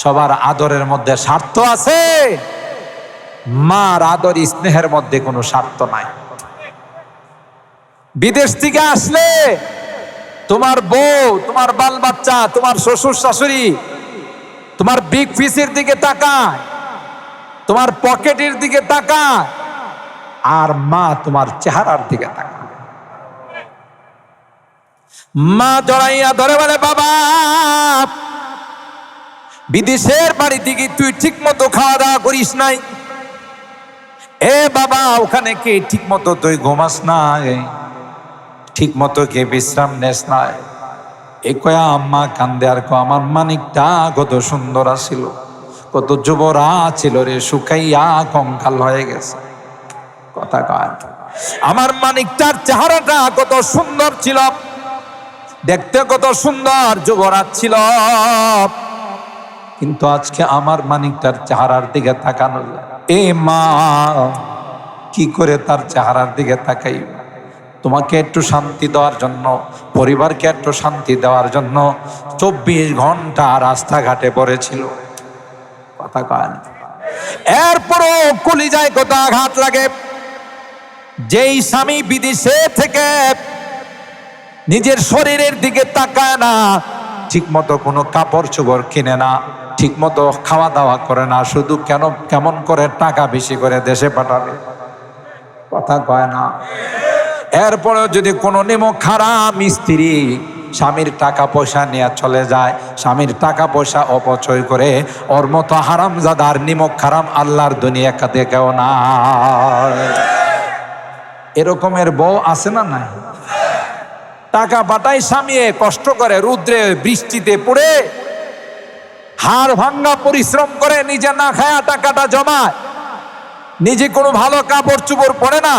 সবার আদরের মধ্যে স্বার্থ আছে, মার আদর স্নেহের মধ্যে কোনো স্বার্থ নাই। বিদেশ থেকে আসলে তোমার বউ, তোমার বাল বাচ্চা, তোমার শ্বশুর শাশুড়ি তোমার বিগ ফিসের দিকে তাকায়, তোমার পকেটের দিকে তাকায়, আর মা তোমার চেহারার দিকে তাকায়। মা জড়াইয়া ধরে বলে, বাবা বিদেশের বাড়ি থেকে তুই ঠিক মতো খাওয়া দাওয়া করিস নাই, এ বাবা ওখানে কে ঠিক মতো তুই ঘুমাস নাই, ঠিক মতো কে বিশ্রাম নেস নাই। এ কয়া আম্মা কান্দে আর আমার মানিকটা কত সুন্দর আছিল, কত যুবরা ছিল রে, শুকাইয়া কঙ্কাল হয়ে গেছে। কথা কয়, আমার মানিকটার চেহারাটা কত সুন্দর ছিল, দেখতে কত সুন্দর যুবরাজ ছিল, কিন্তু আজকে আমার মানিকটার চেহারার দিকে তাকানো যায়। এ মা কি করে তার চেহারার দিকে তাকাই? তোমাকে একটু শান্তি দেওয়ার জন্য, পরিবারকে একটু শান্তি দেওয়ার জন্য 24 ঘন্টা রাস্তাঘাটে পড়েছিল। কথা কয় না? এরপরও কলিজায় কত আঘাত লাগে। যেই স্বামী বিদেশে থেকে নিজের শরীরের দিকে তাকায় না, ঠিক মতো কোনো কাপড় চোপড় কিনে না, ঠিক মতো খাওয়া দাওয়া করে না, শুধু কেমন করে টাকা বেশি করে দেশে পাঠাবে। কথা কয় না? এরপরেও যদি কোনো নিমক হারাম স্ত্রী স্বামীর টাকা পয়সা নিয়ে চলে যায়, স্বামীর টাকা পয়সা অপচয় করে, ওর মতো হারামজাদার নিমক হারাম আল্লাহর দুনিয়া কাতে কেউ না। এরকমের বউ আছে না নাই? টাকা পাঠায় স্বামী, কষ্ট করে রুদ্রে বৃষ্টিতে পড়ে হাড় ভাঙ্গা পরিশ্রম করে, নিজে না খায়া টাকাটা জমায়, নিজে কোনো ভালো কাপড় চোপড় পরে না,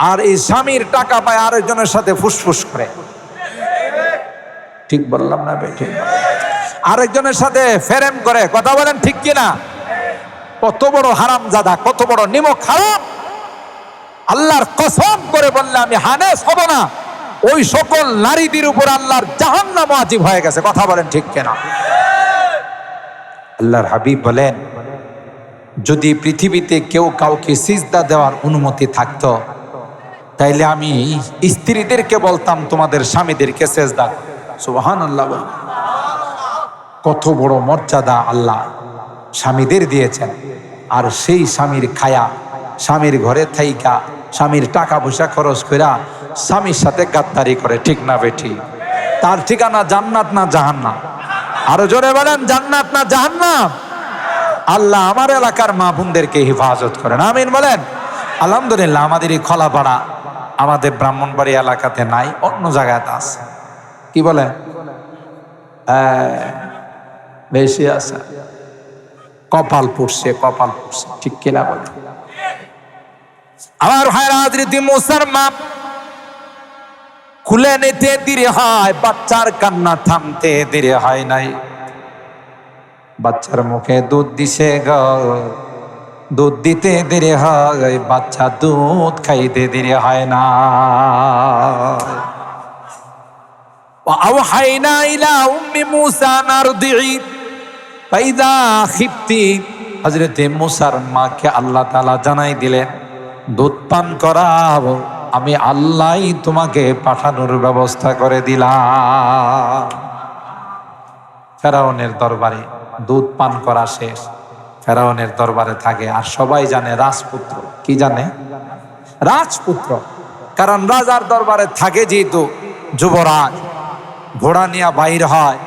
আর এই স্বামীর টাকা পায় আরেকজনের সাথে ফুসফুস করে। ঠিক বললাম না? ঠিক। আরেকজনের সাথে ফেরেম করে, কথা বলেন ঠিক কিনা? কত বড় হারামজাদা, কত বড় নিমক হারাম! আল্লাহর কসম করে বললে আমি হানেস হব না, ওই সকল নারীদের উপর আল্লাহর জাহান্নাম ওয়াজিব হয়ে গেছে। কথা বলেন ঠিক কিনা? আল্লাহর হাবিব বলেন, যদি পৃথিবীতে কেউ কাউকে সিজদা দেওয়ার অনুমতি থাকতো, তাইলে আমি স্ত্রীদেরকে বলতাম তোমাদের স্বামীদেরকে সিজদা। সুবহানাল্লাহ। কত বড় মর্যাদা আল্লাহ স্বামীদের দিয়েছেন। আর সেই স্বামীর খায়া, স্বামীর ঘরে থাইকা, স্বামীর টাকা পয়সা খরচ কইরা স্বামীর সাথে গাদ্দারি করে, ঠিক না বেটি? তার ঠিকানা জান্নাত না জাহান্নাম? আরো জোরে বলেন, জান্নাত না জাহান্নাম? আল্লাহ আমার এলাকার মা বোনদেরকে হেফাজত করেন, আমিন বলেন। আলহামদুলিল্লাহ, আমাদের এই খলাপাড়া, আমাদের ব্রাহ্মণবাড়ি এলাকাতে নাই, অন্য জায়গায় আছে। কি বলে? বেশি আছে, কপাল পড়ছে, কপাল পড়ছে, ঠিক কিনা বলে? আমার ভাইরা হযরত মুসার মা খুলে নিতে দেরি হয়, বাচ্চার কান্না থামতে দেরি হয় নাই। বাচ্চার মুখে দুধ দিছে গো, দুধ দিতে দেরি হয়, বাচ্চা দুধ খাইতে দেরি হয় না। وأوحينا إلى أم موسى أن أرضعي فإذا خفت। হযরত মুসার মাকে আল্লাহ তাআলা জানাই দিলেন, দুধ পান করাবো, আমি আল্লাহই তোমাকে পাঠানোর ব্যবস্থা করে দিলাম। ফেরাউনের দরবারে দুধ পান করা শেষ, ফেরাউনের দরবারে থাকে, আর সবাই জানে রাজপুত্র। কি জানে? রাজপুত্র। কারণ রাজার দরবারে থাকে যেহেতু যুবরাজ, ঘোড়া নিয়ে বাইর হয়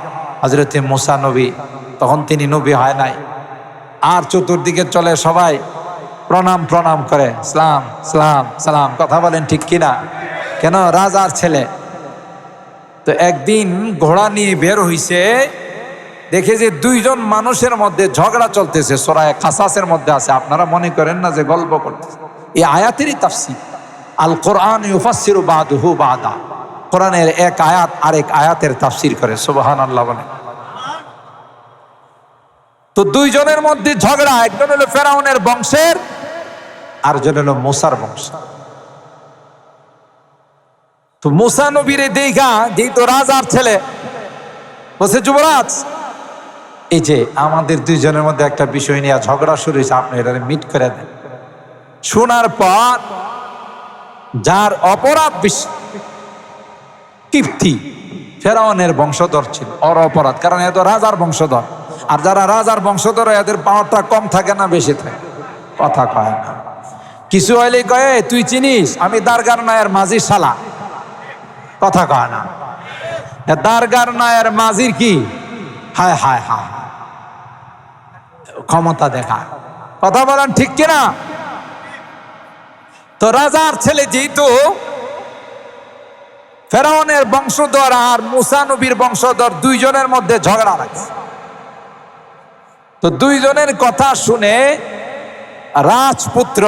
হযরত মুসা নবী, তখন তিনি নবী হয় নাই। আর চতুর্দিকে চলে সবাই প্রণাম প্রণাম করে, সালাম সালাম সালাম। কথা বলেন ঠিক কিনা? কেন? রাজার ছেলে। তো একদিন ঘোড়া নিয়ে বের হইছে, দেখে যে দুইজন মানুষের মধ্যে ঝগড়া চলতেছে। সূরা কাসাসের মধ্যে আছে, আপনারা মনে করেন না যে গল্প করতেছে। এই আয়াতেরই তাফসীর। আল কোরআন ইউফাসসিরু বাদুহু বাদা। কোরআনের এক আয়াত আরেক আয়াতের তাফসীর করে। সুবহানাল্লাহ বলে। তো দুইজনের মধ্যে ঝগড়া, একজন হলো ফেরাউনের বংশের, আরেকজন হলো মুসার বংশ। তো মুসা নবীরে দেখা, যেহেতু রাজার ছেলে, বলছে যুবরাজ, এই যে আমাদের দুইজনের মধ্যে একটা বিষয় নিয়ে ঝগড়া শুরু হয়েছে, আপনি এটা মিট করে দেন। শোনার পর যার অপরাধ বেশি, কিপ্তি, ফেরাউনের বংশধর ছিল, ওর অপরাধ, কারণ এত রাজার বংশধর। আর যারা রাজার বংশধর, এদের পাওয়ারটা কম থাকে না বেশি থাকে? কথা কয় না। কিছু হইলেই কয়ে, তুই চিনিস আমি দারগার নায়ের মাঝির শালা। কথা কয় না। দারগার নায়ের মাঝির কি হায় হায় হায় ক্ষমতা দেখা। কথা বলেন ঠিক কিনা? তো রাজার ছেলে যেহেতু ফেরাউনের বংশধর আর মুসা নবীর বংশধর, দুইজনের মধ্যে ঝগড়া লাগছে। তো দুইজনের কথা শুনে রাজপুত্র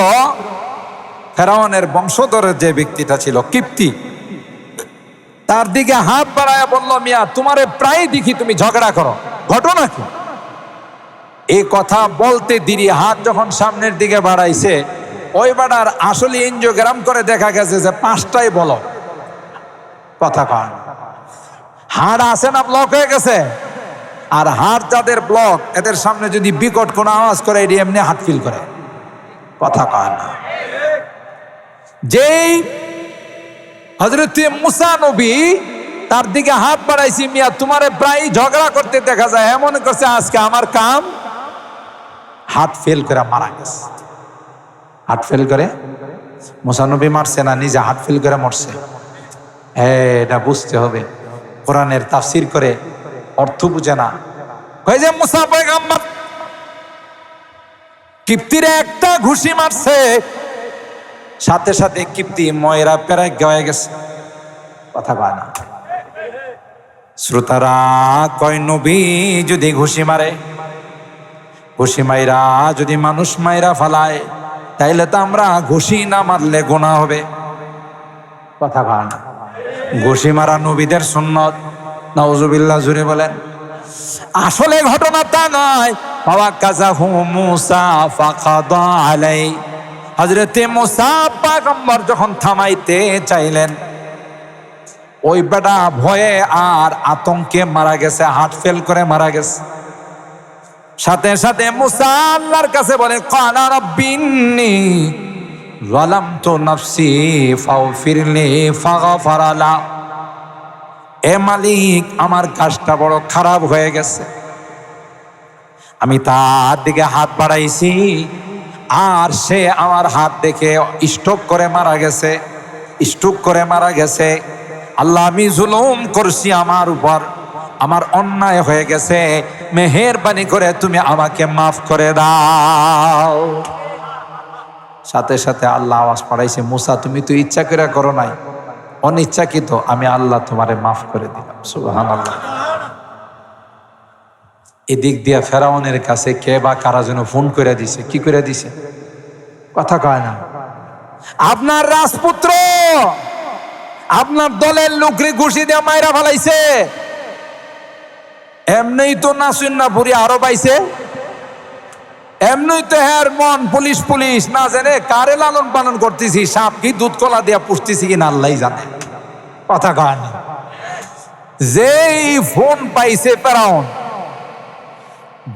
ফেরাউনের বংশধরের যে ব্যক্তিটা ছিল, কিপ্তি, তার দিকে হাত বাড়ায় বলল, মিয়া তোমারে প্রায় দেখি তুমি ঝগড়া করো, ঘটনা কি? এই কথা বলতে দেরি, হাত যখন সামনের দিকে বাড়াইছে, ওই বাড়ার আসলে এনজিওগ্রাম করে দেখা গেছে যে 5টাই বলো। কথা কয়, হাড় আছে না ব্লক হয়ে গেছে। আর হাড় যাদের ব্লক, এদের সামনে যদি বিকট কোনো আওয়াজ করে, এটি এমনি হাত ফিল করে। কথা কয় না। যেই হযরত মুসা নবী তার দিকে হাত বাড়াইছি, মিয়া তোমারে প্রায় ঝগড়া করতে দেখা যায়, এমন করছে আজকে আমার কাম। হাত ফেল করে মারা গেছে। হাত ফেল করে মুসা নবী মারছে না, নিজে হাত ফেল করে মরছে। এটা বুঝতে হবে। কোরআনের তাফসীর করে অর্থ বুঝে না। কই যে মুসা পয়গম্বর কিপ্তিরে একটা ঘুষি মারছে, সাথে সাথে কিপ্তি ময়রা পেরায় গয়ে গেছে। কথা কয় না। শ্রোতারা কয়, নবী যদি ঘুষি মারে, ঘুষি মাইরা যদি মানুষ মাইরা ফালায়, তাইলে তো আমরা ঘুষি না মারলে গুনাহ হবে। কথা কয় না। ঘুষি মারা নবীদের সুন্নত। নাউজুবিল্লাহ, জুড়ে বলেন। আসলে ঘটনা তা নয়। ফাওয়াক্কাযাহু মূসা ফাকাদা আলাইহি, হযরতে মূসা পয়গম্বর যখন থামাইতে চাইলেন, ওই বেটা ভয়ে আর আতঙ্কে মারা গেছে, হার্ট ফেল করে মারা গেছে। সাথে সাথে মূসা আল্লাহর কাছে বলে, ক্বালা রাব্বিন্নী যালামতু নাফসি ফাগফিরলি ফাগফারা লা। এ মালিক, আমার কাজটা বড় খারাপ হয়ে গেছে, আমি তার দিকে হাত বাড়াইছি আর সে আমার হাত দেখে স্ট্রোক করে মারা গেছে, স্ট্রোক করে মারা গেছে। আল্লাহ, আমি জুলুম করছি আমার উপর, আমার অন্যায় হয়ে গেছে, মেহেরবানি করে তুমি আমাকে মাফ করে দাও। সাথে সাথে আল্লাহ আওয়াজ পাঠাইছে, মূসা তুমি তো ইচ্ছা করে করো নাই, অনিচ্ছাকৃত আমি আল্লাহ তোমারে মাফ করে দিলাম। সুবহানাল্লাহ। এদিক দিয়া ফেরাউনের কাছে কে বা কারা যেন ফোন করে দিছে। কি করে দিছে? কথা কয় না। আপনার রাজপুত্র আপনার দলের লোকরে ঘুষি দিয়ে মাইরা ফেলাইছে। এমনি তো নাসুন না পুরি আরো পাইছে, এমনি তো হ্যার মন পুলিশ পুলিশ না জানে কারে লালন পালন করতেছি, সাপ কি দুধ কলা দিয়া পুষতেছি কিনা আল্লাহ জানে। কথা কয় না। যেই ফোন পাইছে ফেরাউন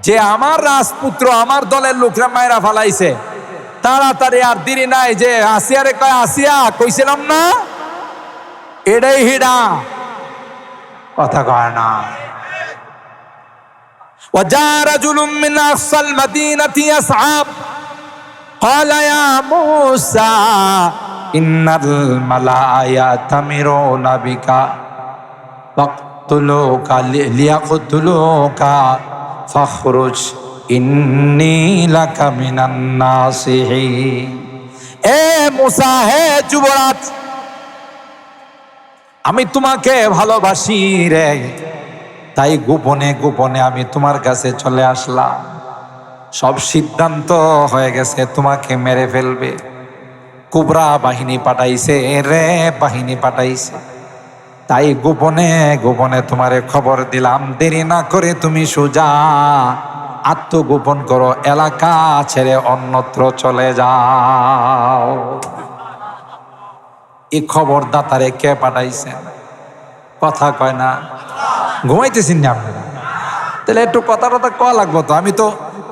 যে আমার রাজপুত্র আমার দলের লোকরা মায়েরা ফালাইছে, তাড়াতাড়ি আর দেরি নাই, যে আসিয়ারে কয়, আসিয়া কইছিলাম না এটাই হিডা। কথা কয় না। وجاء رجل من أقصى المدينة يسعى قال يا موسى إن الملأ يأتمرون بك فاقتلوك ليقتلوك فاخرج إني لك من الناصحين। এ মুসা, হে যুবরাজ, আমি তোমাকে ভালোবাসি রে, তাই গোপনে গোপনে আমি তোমার কাছে চলে আসলাম। সব সিদ্ধান্ত হয়ে গেছে, তোমাকে মেরে ফেলবে। কুবরা বাহিনী পাঠাইছে, রে বাহিনী পাঠাইছে, তাই গোপনে গোপনে তোমারে খবর দিলাম। দেরি না করে তুমি সোজা আত্মগোপন করো, এলাকা ছেড়ে অন্যত্র চলে যাও। এই খবর দাতারে কে পাঠাইছেন? কথা কয় না। ঘুমাইতেছেন না আপনারা? তাহলে একটু কথা টথা কয়া লাগবো তো। আমি তো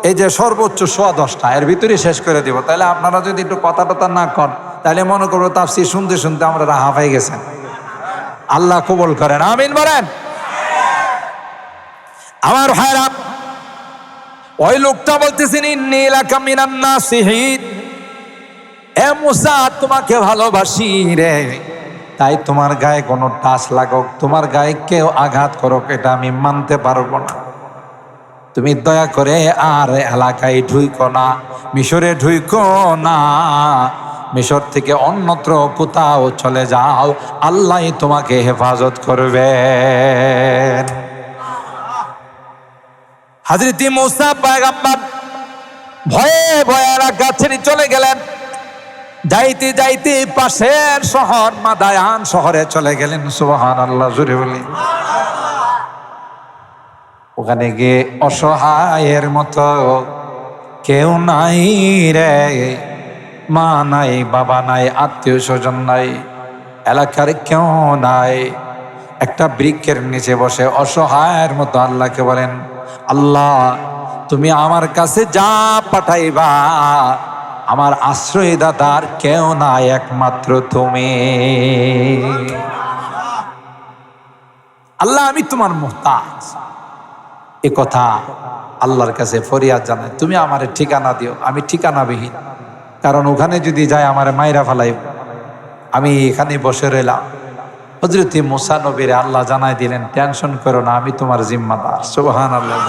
এই যে সর্বোচ্চ 10:10 এর ভিতরে শেষ করে দিব। তাহলে আপনারা যদি একটু কথা টথা না কন, তাহলে মনে করবো তাফসীর শুনতে শুনতে আমরা রাহা পাই গেছেন। আল্লাহ কবুল করেন, আমিন বলেন। আমার ভাইরা, ওই লোকটা বলতেছেন, ইন্নী লাকা মিনান নাসিহিন, এ মুসা তোমাকে ভালোবাসি রে, তাই তোমার গায়ে কোনো টাচ লাগুক, তোমার গায়ে কেউ আঘাত করুক, এটা আমি মানতে পারবো না। তুমি দয়া করে আর এলাকায় ঢুইকো না, মিশরে ঢুইকো না, মিশর থেকে অন্যত্র কোথাও চলে যাও, আল্লাহ তোমাকে হেফাজত করবেন। হযরত মূসা পয়গম্বর ভয়ে ভয়ে এলাকা ছেড়ে চলে গেলেন। যাইতে যাইতে পাশের শহর মাদায়ান শহরে চলে গেলেন। সুবহানাল্লাহ, জোরে বলি। ওখানে গিয়ে অসহায়ের মতো, কেউ নাই রে, মা নাই, বাবা নাই, আত্মীয় স্বজন নাই, এলাকার কেউ নাই। একটা বৃক্ষের নিচে বসে অসহায়ের মতো আল্লাহকে বলেন, আল্লাহ তুমি আমার কাছে যা পাঠাইবা, আমার আশ্রয়দাতার কেউ নাই, একমাত্র তুমি। আল্লাহ আমি তোমার মুহতাজ। এ কথা আল্লাহর কাছে ফরিয়াদ জানাই, তুমি আমারে ঠিকানা দিও, আমি ঠিকানাবিহীন। কারণ ওখানে যদি যায় আমারে মাইরা ফেলাই, আমি এখানে বসে রইলাম। হযরত মূসা নবীরে আল্লাহ জানাই দিলেন, টেনশন করো না, আমি তোমার জিম্মাদার। সুবহানাল্লাহ।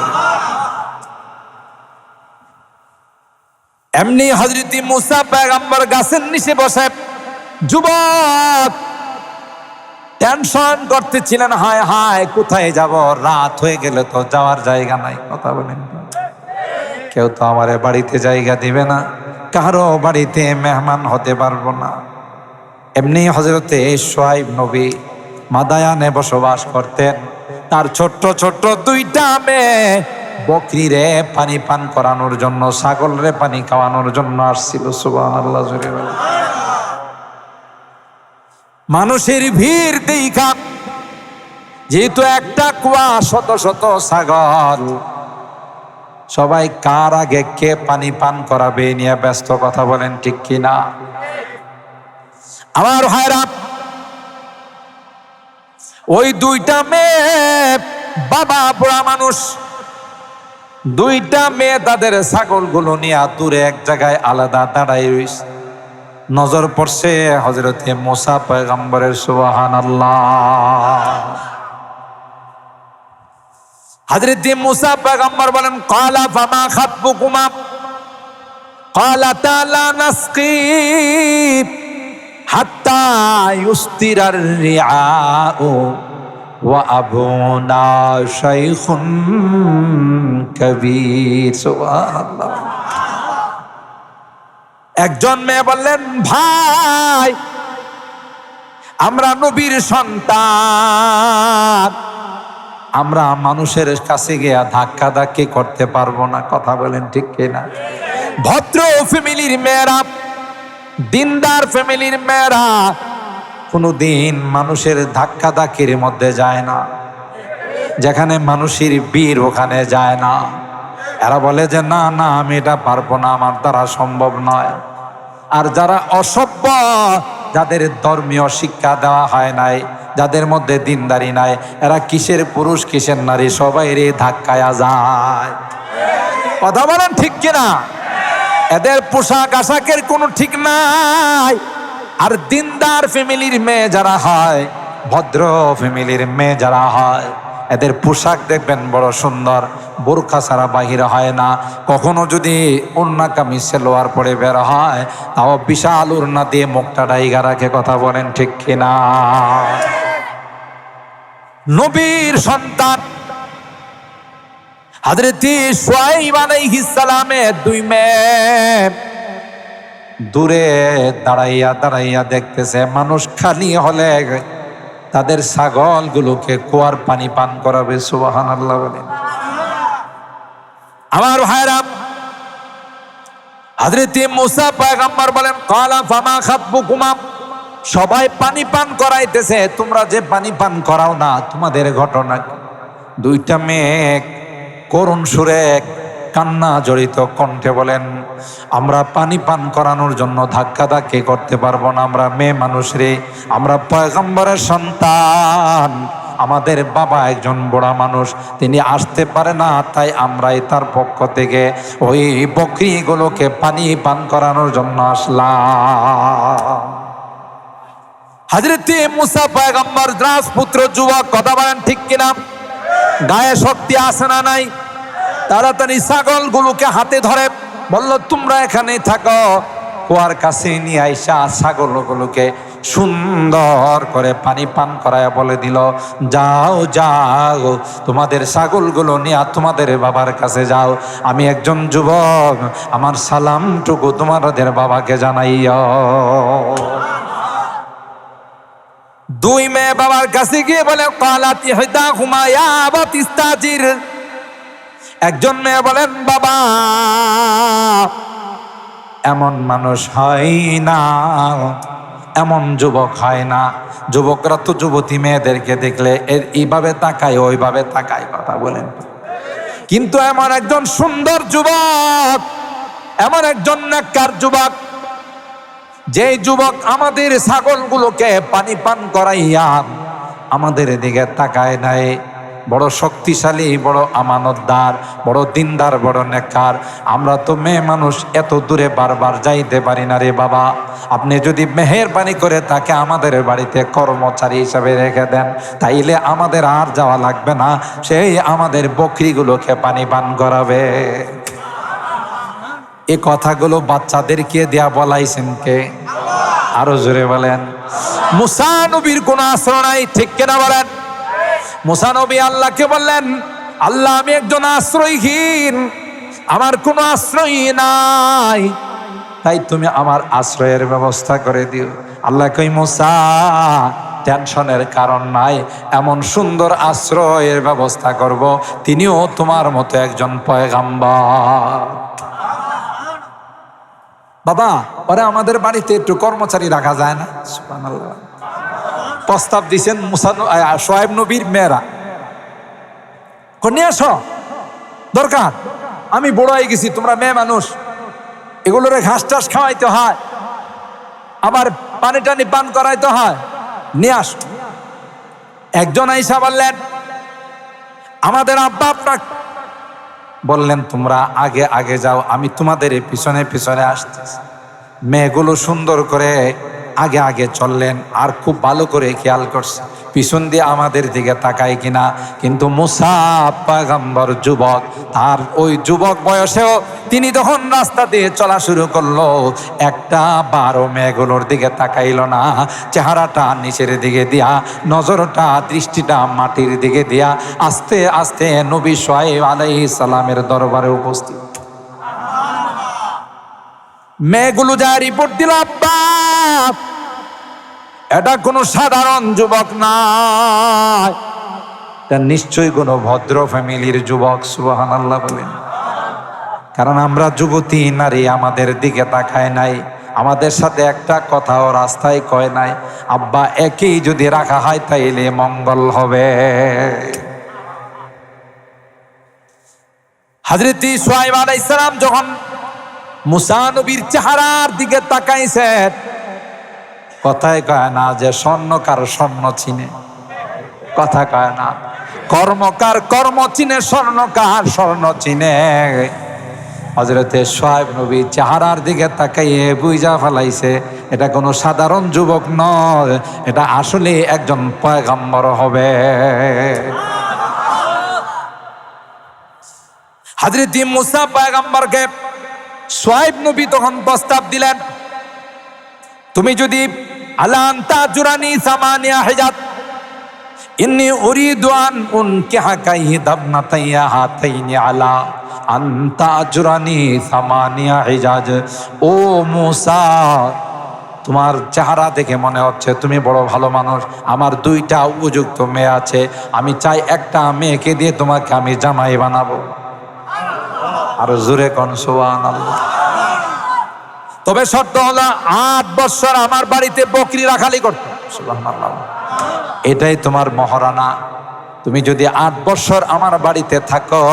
এমনি হযরত মূসা পয়গম্বর গাছের নিচে বসে, যুবক টেনশন করতেছিলেন, হায় হায় কোথায় যাব, রাত হয়ে গেলে তো যাওয়ার জায়গা নাই। কথা বলেন, কেউ তো আমারে বাড়িতে জায়গা দিবে না, কারো বাড়িতে মেহমান হতে পারবো না। এমনি হযরতে শুআয়ব নবী মাদায়ানে বসবাস করতেন। তার ছোট্ট ছোট্ট দুইটা মেয়ে বকরিরে পানি পান করানোর জন্য, ছাগলরে পানি খাওয়ানোর জন্য আসছিল। সুবহানাল্লাহ জোরে বলেন। মানুষের ভিড় দেখা, যেহেতু একটা কুয়া, শত শত ছাগল, সবাই কার আগে কে পানি পান করাবে নিয়ে ব্যস্ত। কথা বলেন ঠিক কিনা? আমার ভাইরা, ওই দুইটা মেয়ে, বাবা বুড়া মানুষ, দুইটা মেয়ে তাদের ছাগলগুলো নিয়ে দূরে এক জায়গায় আলাদা দাঁড়াই রইছে। নজর পড়ছে হযরতে মুসা পয়গম্বরের। সুবহানাল্লাহ। হযরতে মুসা পয়গম্বর বলেন, ক্বালা ফামা খাতবুকুমা ক্বালাতা লা নাসকি হাত্তা ইউস্তিরার রিআউ ওয়া আবুনা শাইখুন কবীর। সুবহানাল্লাহ। একজন মেয়ে বললেন, ভাই, আমরা নবীর সন্তান, আমরা মানুষের কাছে গিয়া ধাক্কা ধাক্কি করতে পারবো না। কথা বলেন ঠিক কিনা? ভদ্র ফ্যামিলির মেয়েরা, দিনদার ফ্যামিলির মেয়েরা কোনোদিন মানুষের ধাক্কা ধাক্কির মধ্যে যায় না। যেখানে মানুষের বীর ওখানে যায় না। এরা বলে যে না না, আমি এটা পারবো না, আমার দ্বারা সম্ভব নয়। আর যারা অসভ্য, যাদের ধর্মীয় শিক্ষা দেওয়া হয় নাই, যাদের মধ্যে দিনদারি নাই, এরা কিসের পুরুষ কিসের নারী সবাই রে ধাক্কায়া যায়। কথা বলেন ঠিক কিনা? এদের পোশাক আশাকের কোনো ঠিক নাই। আর দিনদার ফ্যামিলির মেয়ে যারা হয়, ভদ্র ফ্যামিলির মেয়ে যারা হয়, এদের পোশাক দেখবেন বড় সুন্দর, বোরখা ছাড়া বাহির হয় না। কখনো যদি ওড়না কামিজ সালোয়ার পরে বের হয়, তাও বিশাল ওড়না দিয়ে মুখটা ঢাইকা রাখে। কথা বলেন ঠিক কিনা? নবীর সন্তান হযরতে শুআয়ব আলাইহিস সালামের দুই মেয়ে দূরে দাঁড়াইয়া দাঁড়াইয়া দেখতেছে, মানুষ খালি হলে তাদের ছাগলগুলোকে কুয়ার পানি পান করাবে। সুবহানাল্লাহ বলেন। আমার ভাইরা, হযরতে মুসা পয়গম্বর বলেন, ক্বালা ফামা খাতবুকুমা, সবাই পানি পান করাইতেছে, তোমরা যে পানি পান করাও না, তোমাদের ঘটনা কি? দুইটা মেয়ে করুণ সুরে কান্না জড়িত কণ্ঠে বলেন, আমরা পানি পান করানোর জন্য ধাক্কা ধাক্কি করতে পারবো না। আমরা মেয়ে মানুষ রে, আমরা পয়গম্বরের সন্তান, আমাদের বাবা একজন বুড়া মানুষ, তিনি আসতে পারে না, তাই আমরাই তার পক্ষ থেকে ওই বকরিগুলোকে পানি পান করানোর জন্য আসলাম। হযরতে মুসা পয়গম্বর রাজপুত্র, যুবক, কথা বলেন ঠিক কিনা? গায়ে শক্তি আছে না নাই? তাড়াতাড়ি ছাগলগুলোকে হাতে ধরে বলল, তোমরা এখানে থাকো। কুয়ার কাছে নিয়ে আইসা ছাগলগুলোকে সুন্দর করে পানি পান করায় বলে দিল, যাও যাও, তোমাদের ছাগলগুলো নিয়ে তোমাদের বাবার কাছে যাও। আমি একজন যুবক, আমার সালামটুকু তোমাদের বাবাকে জানাইও। দুই মেয়ে বাবার কাছে গিয়ে বলে, ক্বালাত ইহদাহুমা ইয়া আবাতি ইস্তাজির। একজন মেয়ে বলেন, বাবা, এমন মানুষ হয় না, এমন যুবক হয় না। যুবকরা তো যুবতী মেয়েদেরকে দেখলে এইভাবে তাকায়, ওইভাবে তাকায়। কথা বলেন। কিন্তু এমন একজন সুন্দর যুবক, এমন একজন নেককার যুবক, যে যুবক আমাদের ছাগলগুলোকে পানি পান করাইয়া আমাদের দিকে তাকায় নাই, বড় শক্তিশালী, বড় আমানতদার, বড় দিনদার, বড় নেককার। আমরা তো মেয়ে মানুষ, এত দূরে বারবার যাইতে পারি না রে বাবা। আপনি যদি মেহেরবানি করে তাকে আমাদের বাড়িতে কর্মচারী হিসাবে রেখে দেন, তাইলে আমাদের আর যাওয়া লাগবে না, সেই আমাদের বকরিগুলোকে পানি পান করাবে। এই কথাগুলো বাচ্চাদেরকে দেয়া বলাইছেন কে? আরো জোরে বলেন। মুসা নবীর কোনো আশ্রয় নাই, ঠিক কিনা বলেন? মুসা নবী আল্লাহকে বললেন, আল্লাহ, আমি একজন আশ্রয়হীন, আমার কোনো আশ্রয় নাই, তাই তুমি আমার আশ্রয়ের ব্যবস্থা করে দিও। আল্লাহ কই, মুসা, টেনশনের কারণ নাই, এমন সুন্দর আশ্রয়ের ব্যবস্থা করব, তিনিও তোমার মতো একজন পয়গাম্বর। বাবা, ওরা আমাদের বাড়িতে একটু কর্মচারী রাখা যায় না? সুবহানাল্লাহ। প্রস্তাব দিছেন শোয়েব নবীর মেয়েরা, নিয়ে আসো, দরকার, আমি বড় হয়ে গেছি, তোমরা মেয়ে মানুষ, এগুলোরে ঘাস টাস খাওয়াইতে হয়, আবার পানি টানি পান করাইতে হয়, নিয়ে আস। একজন আইসা বললেন, আমাদের আব্বা আপনার বললেন, তোমরা আগে আগে যাও, আমি তোমাদের পিছনে পিছনে আসতেছি। মেয়েগুলো সুন্দর করে আগে আগে চললেন, আর খুব ভালো করে খেয়াল করছে পিছন দিয়ে আমাদের দিকে তাকায় কিনা। কিন্তু মুসা পয়গম্বর যুবক, তার ওই যুবক বয়সেও তিনি যখন রাস্তা দিয়ে চলা শুরু করলো, একটা বারো মেয়েগুলোর দিকে তাকাইল না, চেহারাটা নিচের দিকে দিয়া, নজরটা দৃষ্টিটা মাটির দিকে দিয়া আস্তে আস্তে নবী শুআয়ব আলাইহিস সালামের দরবারে উপস্থিত। মেয়েগুলো যা রিপোর্ট দিল, আব্বা এটা কোনো সাধারণ যুবক না, এটা নিশ্চয়ই কোনো ভদ্র ফ্যামিলির যুবক। সুবহানাল্লাহ বলেন। কারণ আমরা যুবতী নারী আমাদের দিকে তাকায় নাই, আমাদের সাথে একটা কথাও রাস্তায় কয় নাই, আব্বা একই যদি রাখা হয় তাইলে মঙ্গল হবে। হযরত শুআয়ব আলাইহিস সালাম যখন মুসা নবীর চেহারার দিকে তাকাইছেন, কথায় কয় না যে স্বর্ণকার স্বর্ণ চিনে, কথা কয় না কর্মকার কর্ম চিনে, স্বর্ণকার স্বর্ণ চিনে। হযরতে শুআয়ব নবী চেহারার দিকে তাকাইয়ে বুঝা ফেলাইছে এটা কোনো সাধারণ যুবক নয়, এটা আসলে একজন পয়গম্বর হবে। হযরত মুসা পয়গম্বরকে শুআয়ব নবী তখন প্রস্তাব দিলেন, তুমি যদি আলান তাজুরানি সামানিয়া হিজাত ইন্নী উরিদু আন উনকিহাকা ইহদাবনাতাইয়া হাতাইনি আলা আন তাজুরানি সামানিয়া হিজাজ। ও মুসা, তোমার চেহারা দেখে মনে হচ্ছে তুমি বড় ভালো মানুষ, আমার দুইটা উপযুক্ত মেয়ে আছে, আমি চাই একটা মেয়েকে দিয়ে তোমাকে আমি জামাই বানাবো। আর জোরে কোন সুবহানাল্লাহ। তবে শর্ত হলো 8 বছর আমার বাড়িতে বকরি রাখালি করতে। সুবহানাল্লাহ। এটাই তোমার মহারানা। তুমি যদি 8 বছর আমার বাড়িতে থাকো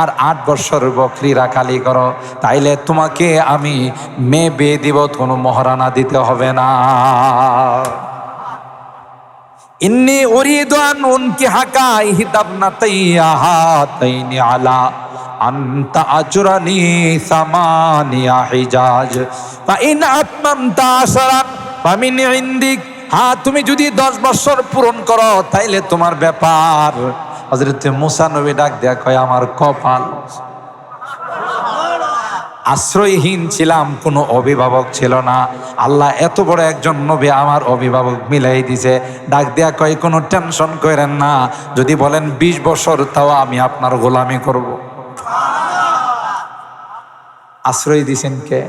আর 8 বছর বকরি রাখালি করো, তাইলে তোমাকে আমি মেয়ে বিয়ে দিব, কোনো মহারানা দিতে হবে না। ইন্নী উরিদু আন উনকিহাকা ইহদাবনাতাইয়া হাতাইনি আলা আনতা আজরানি সামানিয়া হিজাজ ফা ইন আতমামতা আশরান ফামিন ইনদিক। হ্যাঁ, তুমি যদি 10 বছর পূরণ করো তাইলে তোমার ব্যাপার। হযরত মুসা নবী ডাক দেয়া কয়, আমার কপাল, আশ্রয়হীন ছিলাম, কোনো অভিভাবক ছিল না, আল্লাহ এত বড় একজন নবী আমার অভিভাবক মিলাই দিছে। ডাক দেয়া কয়, কোনো টেনশন করেন না, যদি বলেন 20 বছর তাও আমি আপনার গোলামি করব। আশ্রয় দিছেন কে?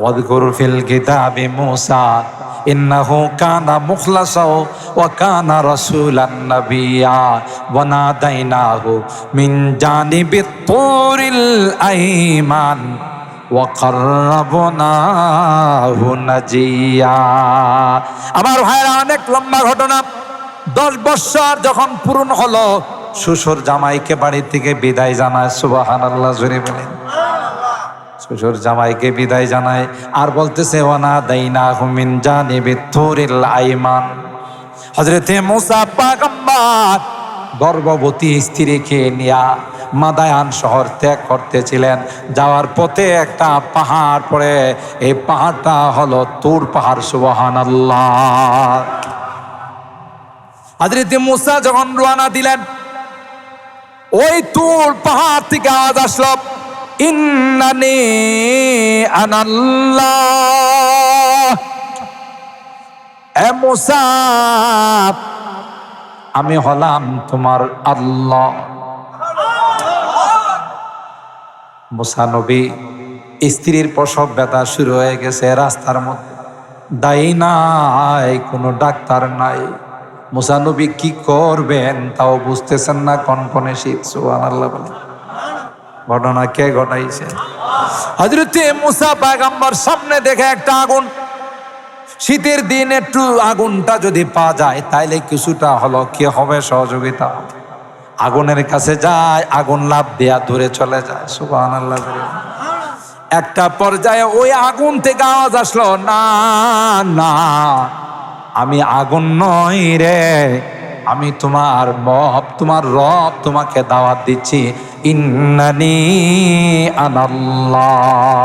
ওয়াযকুর ফিল কিতাবি মূসা ইন্নাহু কানা মুখলাসা ওয়া কানা রাসূলান নাবিয়্যা ওয়া নাদাইনাহু মিন জানিবিত তুরিল আইমান ওয়া কাররাবনাহু নাজিয়া। আমার ভাইরা, অনেক লম্বা ঘটনা। 10 বছর যখন পূরণ হলো, শ্বশুর জামাইকে বাড়ি থেকে বিদায় জানায়। সুবহানাল্লাহ, জোরে বলেন। শ্বশুর জামাইকে বিদায় জানায় আর বলতেছে, ওয়ানা দাইনাহু মিন জানিবিত তুরিল আইমান। হযরতে মুসা পয়গম্বর গর্ভবতী স্ত্রীকে নিয়া মাদায়ান শহর ত্যাগ করতেছিলেন। যাওয়ার পথে একটা পাহাড় পড়ে, এই পাহাড়টা হলো তুর পাহাড়। সুবহানাল্লাহ। হযরতে মুসা যখন রওনা দিলেন, ওই তুর পাহাড় থেকে আওয়াজ আসলো, ইন্নানি আনাল্লাহ। এ মুসা, আমি হলাম তোমার আল্লাহ। মুসা নবী, স্ত্রীর প্রসব ব্যথা শুরু হয়ে গেছে রাস্তার মধ্যে, দায়ী নাই, কোনো ডাক্তার নাই। মুসা নবী কি করবেন তাও বুঝতেছেন না, কনকনে শীত। সুবহানাল্লাহ বলেন। ঘটনা কে ঘটাইছে? হযরত মুসা পয়গম্বর সামনে দেখে একটা আগুন। শীতের দিন একটু আগুনটা যদি পাওয়া যায় তাইলে কিছুটা হলো কি হবে, সহযোগিতা। আগুনের কাছে যায়, আগুন লাফ দেয়া দূরে চলে যায়। সুবহানাল্লাহ। একটা পর্যায়ে ওই আগুন থেকে আওয়াজ আসলো, না না, আমি আগুন নই রে, আমি তোমার রব, তোমার রব তোমাকে দাওয়াত দিচ্ছি। ইন্নানি আনাল্লাহ।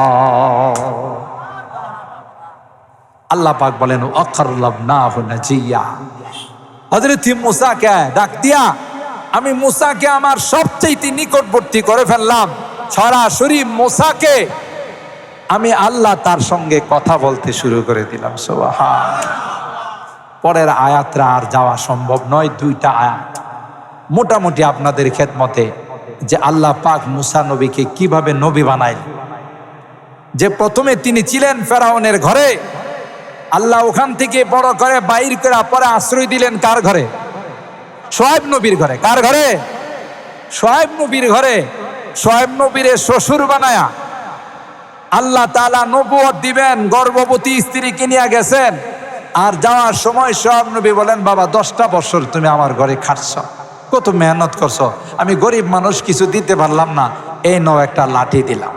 আল্লাহ পাক বলেন ওয়াকাররাবনাহু নাজিয়া। হযরত মুসাকে ডাক দিয়া আমি মুসাকে আমার সবচেয়ে নিকটবর্তী করে ফেললাম। সরাসরি মুসাকে আমি আল্লাহ তার সঙ্গে কথা বলতে শুরু করে দিলাম। সুবহান। পরের আয়াতরা আর যাওয়া সম্ভব নয়, দুইটা আয়াত মোটামুটি আপনাদের খেদমতে, যে আল্লাহ পাক মুসা নবীকে কিভাবে নবী বানাইলেন। যে প্রথমে তিনি ছিলেন ফেরাউনের ঘরে, আল্লাহ ওখান থেকে বড় করে বাইর করে পরে আশ্রয় দিলেন কার ঘরে? শোয়েব নবীর ঘরে। কার ঘরে? শোয়েব নবীর ঘরে। শোয়েব নবীরে শ্বশুর বানায়া আল্লাহ তাআলা নবুয়ত দিবেন, গর্ভবতী স্ত্রীকে নিয়ে গেছেন। আর যাওয়ার সময় শোয়েব নবী বলেন, বাবা 10টা বছর তুমি আমার ঘরে খাটছ, কত মেহনত করছো, আমি গরিব মানুষ কিছু দিতে পারলাম না, এই নাও একটা লাঠি দিলাম।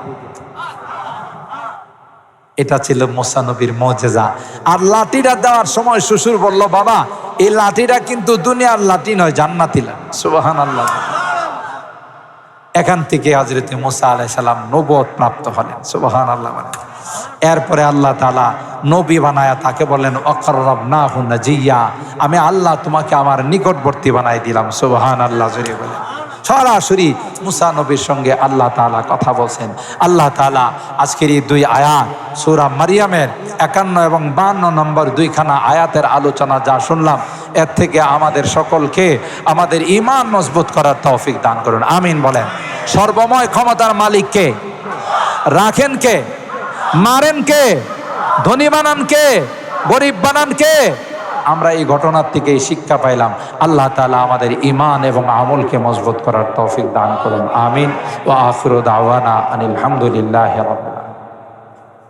এটা ছিল মুসা নবীর মুজিজা। আর লাঠিটা দেওয়ার সময় শ্বশুর বলল, বাবা এই লাঠিটা কিন্তু দুনিয়ার লাঠি নয়, জান্নাতি লাঠি। সুবহানাল্লাহ। এখান থেকে হযরত মুসা আলাইহিস সালাম নবুয়ত প্রাপ্ত হলেন। সুবহানাল্লাহ। এরপরে আল্লাহ তাআলা নবী বানায়া তাকে বললেন ওয়াকাররাবনাহু নাজিয়া, আমি আল্লাহ তোমাকে আমার নিকটবর্তী বানাই দিলাম। সুবহানাল্লাহ। জোরে বলেন। সরাসরি মুসা নবীর সঙ্গে আল্লাহ তাআলা কথা বলছেন। আল্লাহ তাআলা আজকের এই দুই আয়াত সূরা মারিয়ামের 51 এবং 52 নম্বর দুইখানা আয়াতের আলোচনা যা শুনলাম, এর থেকে আমাদের সকলকে আমাদের ঈমান মজবুত করার তৌফিক দান করুন, আমিন বলেন। সর্বময় ক্ষমতার মালিক কে? রাখেন কে? মারেন কে? ধনী বানান কে? গরিব বানান কে? আমরা এই ঘটনার থেকে শিক্ষা পাইলাম। আল্লাহ তাআলা আমাদের ঈমান এবং আমলকে মজবুত করার তৌফিক দান করুন, আমিন। ওয়া আখিরু দাওয়ানা আনিল হামদুলিল্লাহি রাব্বিল আলামিন।